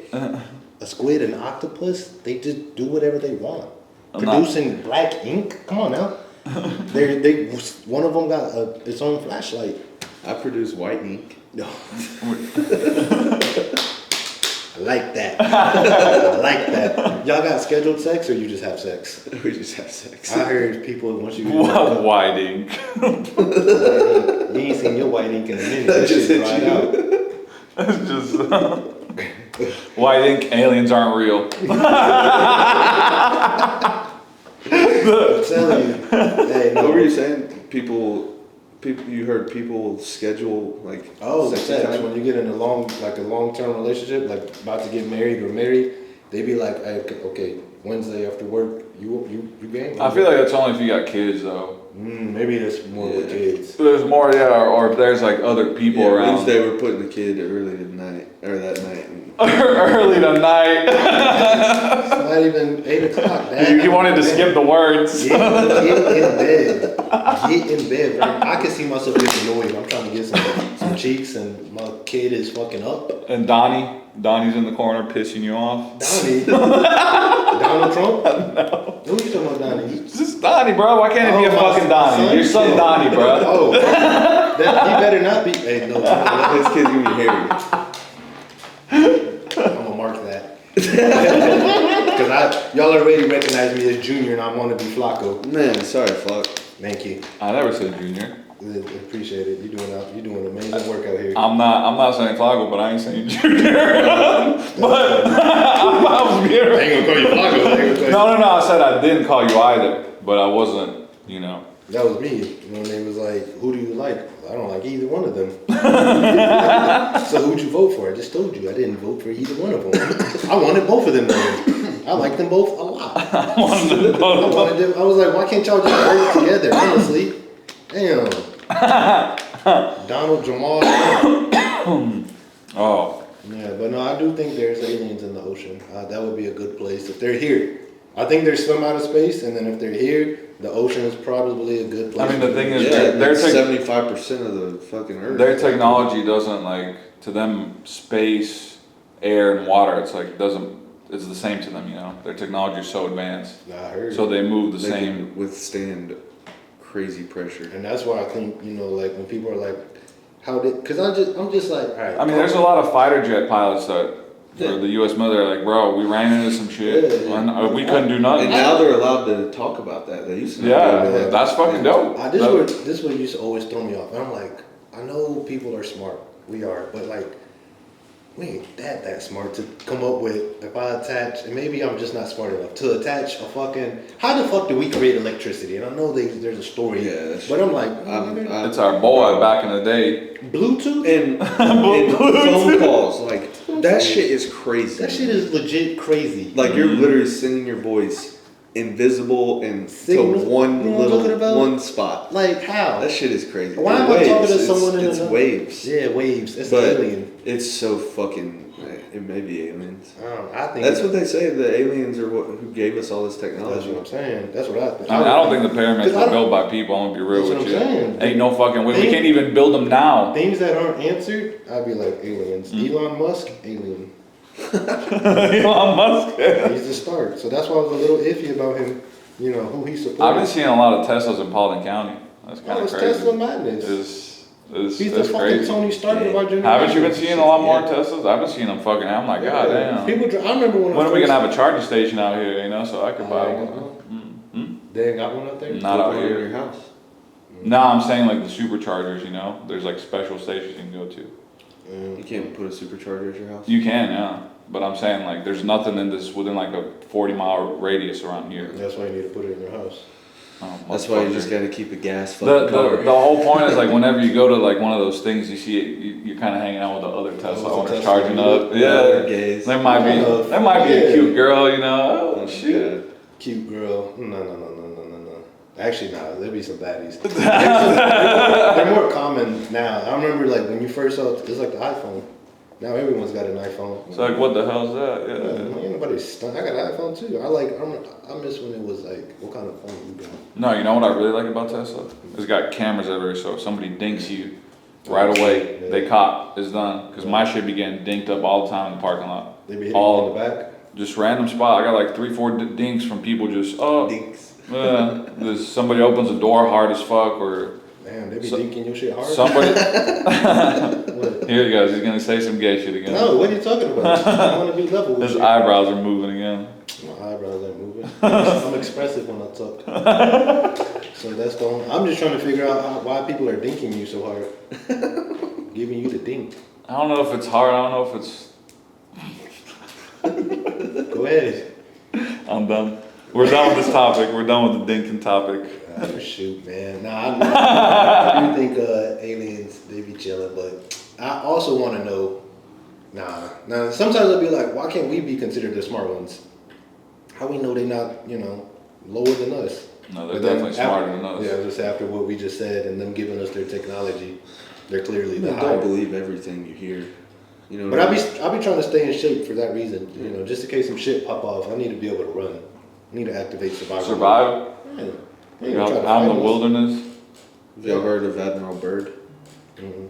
[SPEAKER 1] A squid, an octopus? They just do whatever they want.
[SPEAKER 3] I'm not-
[SPEAKER 1] Producing black ink? Come on now. One of them got its own flashlight.
[SPEAKER 2] I produce white ink.
[SPEAKER 1] No. I like that. I like that. Y'all got scheduled sex or you just have sex?
[SPEAKER 2] We just have sex.
[SPEAKER 1] I heard people once you
[SPEAKER 3] What white ink?
[SPEAKER 1] you ain't seen your white ink in a minute. That
[SPEAKER 2] just
[SPEAKER 1] shit
[SPEAKER 2] hit
[SPEAKER 1] dried
[SPEAKER 2] you.
[SPEAKER 1] out.
[SPEAKER 3] It's just white ink. Aliens aren't real.
[SPEAKER 1] I'm telling you. Hey, no.
[SPEAKER 2] What were you saying? People, you heard people schedule like.
[SPEAKER 1] Oh, the
[SPEAKER 2] sexy
[SPEAKER 1] sex.
[SPEAKER 2] time?
[SPEAKER 1] When you get in a long-term relationship, like about to get married or married, they be like, hey, okay, Wednesday after work, you game?
[SPEAKER 3] I feel like that's only if you got kids, though.
[SPEAKER 1] Maybe that's more with
[SPEAKER 2] Yeah.
[SPEAKER 1] kids.
[SPEAKER 3] There's more, yeah, or if there's like other people
[SPEAKER 2] Yeah,
[SPEAKER 3] around.
[SPEAKER 2] Wednesday we're putting the kid early tonight or that night.
[SPEAKER 3] Early tonight.
[SPEAKER 1] It's not even 8 o'clock, Dad.
[SPEAKER 3] You wanted to skip the words.
[SPEAKER 1] Get in bed. Get in bed, bro. I can see myself getting annoyed. I'm trying to get some cheeks and my kid is fucking up.
[SPEAKER 3] And Donnie's in the corner pissing you off.
[SPEAKER 1] Donnie. Donald Trump? No. Who you talking about, Donnie?
[SPEAKER 3] It's just Donnie, bro. Why can't it be a
[SPEAKER 1] Oh, my
[SPEAKER 3] fucking Donnie?
[SPEAKER 1] son?
[SPEAKER 3] Your son
[SPEAKER 1] Yeah.
[SPEAKER 3] Donnie, bro.
[SPEAKER 1] Oh, he better not be. Hey, no.
[SPEAKER 2] This kid's gonna be hairy.
[SPEAKER 1] I'm gonna mark that. Because y'all already recognize me as Junior and I want to be Flacco.
[SPEAKER 2] Man, sorry, fuck.
[SPEAKER 1] Thank you.
[SPEAKER 3] I never said Junior.
[SPEAKER 1] I appreciate it. You're doing amazing work out here.
[SPEAKER 3] I'm not saying Flacco, but I ain't saying Junior. But I was being
[SPEAKER 1] I ain't gonna call you Flacco. I ain't gonna call you.
[SPEAKER 3] No, I said I didn't call you either, but I wasn't, you know.
[SPEAKER 1] That was me when they was like, "Who do you like?" I don't like either one of them. So who'd you vote for? I just told you I didn't vote for either one of them. I wanted both of them. Though. I like them both a lot. I wanted them. I was like, why can't y'all just work together? Honestly, damn. Donald Jamal.
[SPEAKER 3] Oh,
[SPEAKER 1] Yeah, but no, I do think there's aliens in the ocean. That would be a good place if they're here. I think there's some out of space, and then if they're here, the ocean is probably a good place.
[SPEAKER 3] I mean, the thing is,
[SPEAKER 2] Yeah,
[SPEAKER 3] their
[SPEAKER 2] 75% of the fucking earth.
[SPEAKER 3] their technology doesn't like to them, space, air, and water, it's like it's the same to them. You know, their technology is so advanced,
[SPEAKER 1] Nah, I heard.
[SPEAKER 3] so they move the
[SPEAKER 2] They
[SPEAKER 3] same.
[SPEAKER 2] can withstand crazy pressure.
[SPEAKER 1] And that's why I think, you know, like when people are like, how did? Because I'm just like, all right.
[SPEAKER 3] I mean, there's a lot of fighter jet pilots that for the U.S. military, like, bro, we ran into some shit,
[SPEAKER 1] Yeah.
[SPEAKER 3] and we couldn't do nothing.
[SPEAKER 2] And now they're allowed to talk about that. They used to. not
[SPEAKER 3] Yeah,
[SPEAKER 2] be able to.
[SPEAKER 3] that's fucking dope.
[SPEAKER 1] This what used to always throw me off. And I'm like, I know people are smart. We are, but like, we ain't that smart to come up with if I attach, and maybe I'm just not smart enough to attach a fucking. How the fuck do we create electricity? And I know there's a story,
[SPEAKER 2] Yeah, that's
[SPEAKER 1] but I'm like,
[SPEAKER 3] It's our boy back in the day.
[SPEAKER 1] Bluetooth.
[SPEAKER 2] and phone calls, like that shit is crazy.
[SPEAKER 1] That shit is legit crazy.
[SPEAKER 2] Like you're literally sending your voice invisible and
[SPEAKER 1] Signal?
[SPEAKER 2] to one
[SPEAKER 1] You know what I'm talking about?
[SPEAKER 2] one spot.
[SPEAKER 1] Like how?
[SPEAKER 2] That shit is crazy.
[SPEAKER 1] Why
[SPEAKER 2] It
[SPEAKER 1] am I talking to
[SPEAKER 2] waves.
[SPEAKER 1] someone in
[SPEAKER 2] It's
[SPEAKER 1] another-
[SPEAKER 2] waves.
[SPEAKER 1] Yeah, waves. It's
[SPEAKER 2] But
[SPEAKER 1] alien.
[SPEAKER 2] it's so fucking. It may be aliens.
[SPEAKER 1] I think
[SPEAKER 2] That's what they say. The aliens are who gave us all this
[SPEAKER 1] That's
[SPEAKER 2] technology.
[SPEAKER 1] what I'm saying. That's what I think.
[SPEAKER 3] I mean, I don't think the pyramids
[SPEAKER 1] 'Cause I
[SPEAKER 3] were
[SPEAKER 1] don't-
[SPEAKER 3] built by people. I'm gonna be real
[SPEAKER 1] That's
[SPEAKER 3] with
[SPEAKER 1] what
[SPEAKER 3] you.
[SPEAKER 1] I'm saying.
[SPEAKER 3] Ain't no fucking way. We
[SPEAKER 1] Thing-
[SPEAKER 3] can't even build them now.
[SPEAKER 1] Things that aren't answered, I'd be like aliens. Elon Musk, alien.
[SPEAKER 3] Elon Musk.
[SPEAKER 1] He's the start. So that's why I was a little iffy about him. You know who he supports.
[SPEAKER 3] I've been seeing a lot of Teslas in Paulding County. That's kind
[SPEAKER 1] Oh,
[SPEAKER 3] of
[SPEAKER 1] it's
[SPEAKER 3] crazy.
[SPEAKER 1] Tesla madness.
[SPEAKER 3] It's
[SPEAKER 1] He's the
[SPEAKER 3] it's
[SPEAKER 1] fucking
[SPEAKER 3] crazy.
[SPEAKER 1] Tony Stark of our generation.
[SPEAKER 3] Haven't you been seeing a lot more
[SPEAKER 1] Yeah.
[SPEAKER 3] Teslas? I've been seeing them fucking. I'm like, god damn.
[SPEAKER 1] People, I remember when
[SPEAKER 3] When
[SPEAKER 1] I
[SPEAKER 3] are we
[SPEAKER 1] first-
[SPEAKER 3] gonna have a charging station out here? You know, so I could buy
[SPEAKER 1] Oh,
[SPEAKER 3] one.
[SPEAKER 1] They ain't got one up there.
[SPEAKER 3] Not out
[SPEAKER 2] Put one in
[SPEAKER 3] here.
[SPEAKER 2] your house.
[SPEAKER 3] No, I'm saying like the superchargers. You know, there's like special stations you can go to.
[SPEAKER 2] You can't put a supercharger at your house.
[SPEAKER 3] You can, yeah. But I'm saying like there's nothing in this within like a 40-mile radius around here.
[SPEAKER 1] That's why you need to put it in your house.
[SPEAKER 3] Oh,
[SPEAKER 2] That's why you just
[SPEAKER 3] motherfucker.
[SPEAKER 2] gotta keep a gas
[SPEAKER 3] The,
[SPEAKER 2] fucking car.
[SPEAKER 3] the whole point is like whenever you go to like one of those things, you see it, you're kind of hanging out with the other Tesla
[SPEAKER 1] Oh,
[SPEAKER 3] owners
[SPEAKER 1] it's a Tesla
[SPEAKER 3] charging
[SPEAKER 1] unit.
[SPEAKER 3] up.
[SPEAKER 2] They're
[SPEAKER 3] Yeah,
[SPEAKER 2] gays.
[SPEAKER 3] there might be
[SPEAKER 1] Yeah.
[SPEAKER 3] a cute girl, you know. Oh
[SPEAKER 2] Oh,
[SPEAKER 3] shit.
[SPEAKER 1] Cute girl. No. Actually, no. There'll be some baddies. They're more common now. I remember like when you first saw it's like the iPhone. Now everyone's got an iPhone.
[SPEAKER 3] It's like what the hell's that?
[SPEAKER 1] Yeah,
[SPEAKER 3] Yeah.
[SPEAKER 1] ain't nobody stunned. I got an iPhone too. I miss when it was like, what kind of phone you got?
[SPEAKER 3] No, you know what I really like about Tesla? It's got cameras everywhere, so if somebody dinks you, right away
[SPEAKER 1] Yeah.
[SPEAKER 3] they caught. It's done. Cause my shit be getting dinked up all the time in the parking lot.
[SPEAKER 1] They be hitting
[SPEAKER 3] All-
[SPEAKER 1] you in the back.
[SPEAKER 3] Just random spot. I got like 3-4 dinks from people just
[SPEAKER 2] Dinks.
[SPEAKER 3] there's somebody opens a door hard as fuck or
[SPEAKER 1] Damn, they be
[SPEAKER 3] So-
[SPEAKER 1] dinking your shit hard.
[SPEAKER 3] somebody.
[SPEAKER 1] What?
[SPEAKER 3] Here he goes. He's gonna say some gay shit again.
[SPEAKER 1] No, what are you talking about? I want to be level with
[SPEAKER 3] His
[SPEAKER 1] you.
[SPEAKER 3] eyebrows are moving again.
[SPEAKER 1] My eyebrows ain't moving. I'm expressive when I talk. So that's the only, I'm just trying to figure out why people are dinking you so hard. Giving you the dink.
[SPEAKER 3] I don't know if it's hard. I don't know if it's.
[SPEAKER 1] Go ahead.
[SPEAKER 3] I'm done. We're done with this topic. We're done with the dinking topic.
[SPEAKER 1] Shoot, man. Nah, I do think aliens, they be chilling, but I also want to know, now sometimes I'll be like, why can't we be considered the smart ones? How we know they not, lower than us?
[SPEAKER 3] No, they're
[SPEAKER 1] But then
[SPEAKER 3] definitely smarter than us.
[SPEAKER 1] Yeah, just after what we just said and them giving us their technology, they're clearly the
[SPEAKER 2] Don't
[SPEAKER 1] higher.
[SPEAKER 2] believe everything you hear. You know.
[SPEAKER 1] But I be trying to stay in shape for that reason. Just in case some shit pop off, I need to be able to run. I need to activate survival.
[SPEAKER 3] Survive
[SPEAKER 1] Yeah. You
[SPEAKER 3] out,
[SPEAKER 1] ain't gonna try to
[SPEAKER 3] out in
[SPEAKER 1] fight
[SPEAKER 3] the
[SPEAKER 1] us.
[SPEAKER 3] wilderness.
[SPEAKER 2] Have y'all heard of Admiral Byrd?
[SPEAKER 1] Mhm.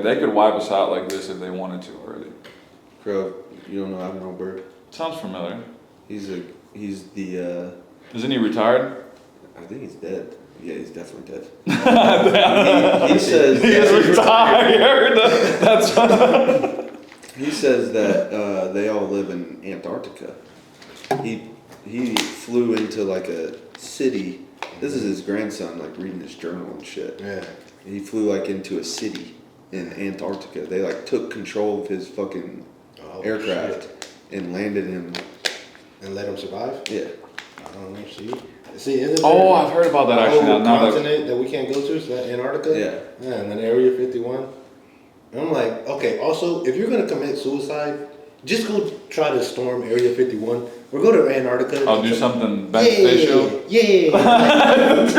[SPEAKER 3] They could wipe us out like this if they wanted to already.
[SPEAKER 2] Crow, you don't know Admiral Byrd?
[SPEAKER 3] Sounds familiar.
[SPEAKER 2] He's the
[SPEAKER 3] Isn't he retired?
[SPEAKER 2] I think he's dead. Yeah, he's definitely dead.
[SPEAKER 3] he
[SPEAKER 2] He says
[SPEAKER 3] is retired. That's
[SPEAKER 2] he says that they all live in Antarctica. He flew into like a city. This is his grandson, like reading his journal and shit.
[SPEAKER 1] Yeah.
[SPEAKER 2] He flew like into a city in Antarctica. They like took control of his fucking
[SPEAKER 1] Oh,
[SPEAKER 2] aircraft
[SPEAKER 1] shit.
[SPEAKER 2] and landed him.
[SPEAKER 1] And let them survive?
[SPEAKER 2] Yeah.
[SPEAKER 1] I don't know. See, isn't
[SPEAKER 3] Oh,
[SPEAKER 1] there
[SPEAKER 3] I've heard about that
[SPEAKER 1] a
[SPEAKER 3] actually.
[SPEAKER 1] whole
[SPEAKER 3] Now that
[SPEAKER 1] continent that we can't go to? Is that Antarctica?
[SPEAKER 2] Yeah.
[SPEAKER 1] And then Area 51. And I'm like, okay, also, if you're going to commit suicide, just go try to storm Area 51 or go to Antarctica.
[SPEAKER 3] I'll do something beneficial.
[SPEAKER 1] Yeah. Live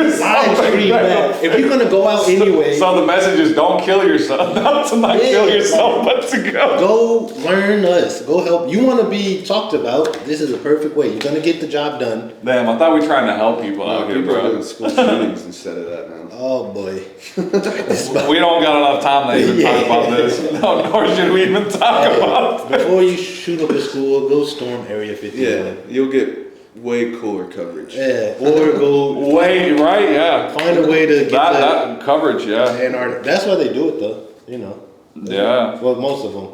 [SPEAKER 1] stream that. If you're gonna go out anyway,
[SPEAKER 3] So the message is don't kill yourself. Not to not kill yourself, but to go.
[SPEAKER 1] go learn us. Go help. You want to be talked about? This is a perfect way. You're gonna get the job done.
[SPEAKER 3] Damn, I thought we were trying to help people out here,
[SPEAKER 2] People are
[SPEAKER 3] bro.
[SPEAKER 2] doing school shootings instead of that now.
[SPEAKER 1] Oh boy.
[SPEAKER 3] We don't got enough time to even talk about this. No, nor should we even talk about it.
[SPEAKER 1] Before you shoot up a school, go storm Area 51.
[SPEAKER 2] Yeah, you'll get way cooler coverage.
[SPEAKER 1] Yeah, or go
[SPEAKER 3] Wait, right? Yeah.
[SPEAKER 1] find a way to get
[SPEAKER 3] That coverage,
[SPEAKER 1] to
[SPEAKER 3] yeah.
[SPEAKER 1] Antarctica. That's why they do it, though. You know.
[SPEAKER 3] Yeah.
[SPEAKER 1] Well, most of them.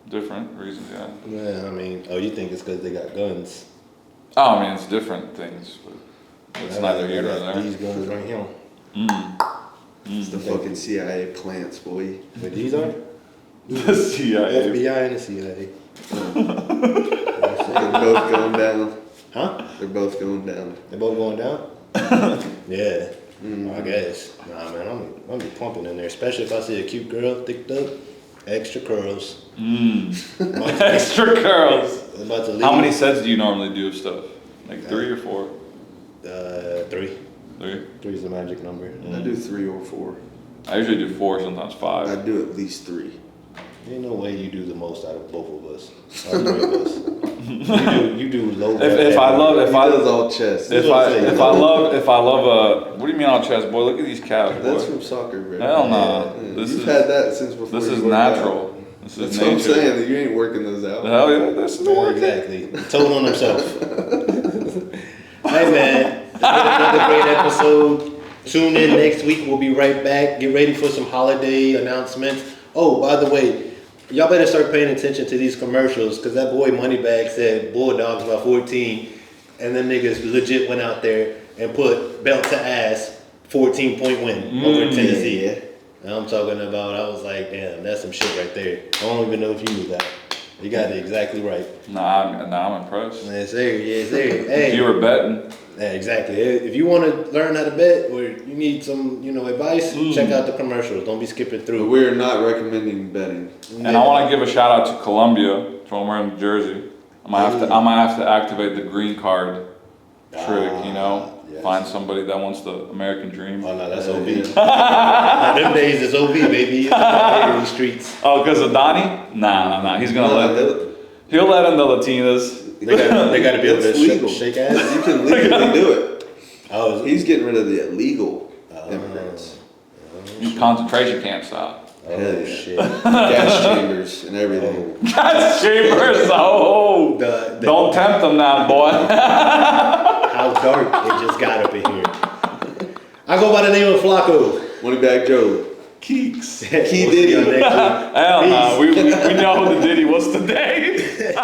[SPEAKER 3] Different reasons, yeah.
[SPEAKER 1] Yeah, I mean, oh, you think it's because they got guns?
[SPEAKER 3] Oh, I mean, it's different things, but it's neither here nor
[SPEAKER 1] They got
[SPEAKER 3] there.
[SPEAKER 1] These guns right here.
[SPEAKER 2] It's the fucking CIA plants, boy.
[SPEAKER 1] But these are
[SPEAKER 3] The CIA.
[SPEAKER 1] FBI and the CIA.
[SPEAKER 2] They're both going down.
[SPEAKER 1] Huh?
[SPEAKER 2] They're both going down.
[SPEAKER 1] They both going down? Yeah. I guess. Nah, man, I'm gonna be pumping in there, especially if I see a cute girl, thicked up, extra curls.
[SPEAKER 3] Extra curls.
[SPEAKER 1] About to leave.
[SPEAKER 3] How many sets do you normally do of stuff? Like 3 or 4?
[SPEAKER 1] 3.
[SPEAKER 3] 3?
[SPEAKER 1] 3 is the magic number.
[SPEAKER 2] I do 3 or 4.
[SPEAKER 3] I usually do 4, sometimes 5.
[SPEAKER 2] I do at least 3.
[SPEAKER 1] Ain't no way you do the most out of both of us. All 3 of us. You do low.
[SPEAKER 3] If I love, if
[SPEAKER 2] He
[SPEAKER 3] I
[SPEAKER 2] does all chest.
[SPEAKER 3] if I love what do you mean on chest, boy? Look at these calves,
[SPEAKER 2] That's
[SPEAKER 3] boy.
[SPEAKER 2] from soccer, bro.
[SPEAKER 3] Hell no.
[SPEAKER 2] Yeah.
[SPEAKER 3] This
[SPEAKER 2] You've
[SPEAKER 3] is
[SPEAKER 2] had that since before.
[SPEAKER 3] this
[SPEAKER 2] you
[SPEAKER 3] is
[SPEAKER 2] worked out.
[SPEAKER 3] natural. This is
[SPEAKER 2] That's what I'm
[SPEAKER 3] nature.
[SPEAKER 2] saying. That you ain't working those out.
[SPEAKER 3] Hell yeah, this is
[SPEAKER 1] Yeah,
[SPEAKER 3] working.
[SPEAKER 1] exactly. He told on himself. Hey man, it's been another great episode. Tune in next week. We'll be right back. Get ready for some holiday announcements. Oh, by the way, y'all better start paying attention to these commercials because that boy Moneybag said Bulldogs by 14, and them niggas legit went out there and put belt to ass 14-point win over Tennessee.
[SPEAKER 2] Yeah.
[SPEAKER 1] And I'm talking about. I was like, damn, that's some shit right there. I don't even know if you knew that. You got it exactly right.
[SPEAKER 3] Nah, I'm impressed.
[SPEAKER 1] Yes, sir. Yes, sir.
[SPEAKER 3] If
[SPEAKER 1] Hey.
[SPEAKER 3] you were betting,
[SPEAKER 1] Yeah, exactly. If you want to learn how to bet or you need some, advice, check out the commercials. Don't be skipping
[SPEAKER 2] But
[SPEAKER 1] through.
[SPEAKER 2] we're not recommending betting.
[SPEAKER 3] and I want to give a shout out to Columbia from where in Jersey. I might have to activate the green card trick.
[SPEAKER 1] Yes.
[SPEAKER 3] Find somebody that wants the American dream.
[SPEAKER 1] Oh no, that's
[SPEAKER 2] Yeah.
[SPEAKER 1] OB. Them days is OB, baby. It's out here in the streets.
[SPEAKER 3] Oh, because of Donnie? Nah. He's gonna he'll let in the Latinas.
[SPEAKER 1] They got to be able to
[SPEAKER 2] It's legal.
[SPEAKER 1] shake ass.
[SPEAKER 2] You can legally do it.
[SPEAKER 1] Oh,
[SPEAKER 2] He's getting rid of the illegal immigrants.
[SPEAKER 3] Concentration camp style.
[SPEAKER 2] Hell yeah.
[SPEAKER 1] shit.
[SPEAKER 2] Gas chambers and everything.
[SPEAKER 3] That's chambers. Oh, don't tempt them now, boy.
[SPEAKER 1] How dark it just got up in here. I go by the name of Flacco.
[SPEAKER 2] Moneybag Joe.
[SPEAKER 3] Keeks.
[SPEAKER 1] Key Diddy on next week.
[SPEAKER 3] Hell no. We know the Diddy. What's the date?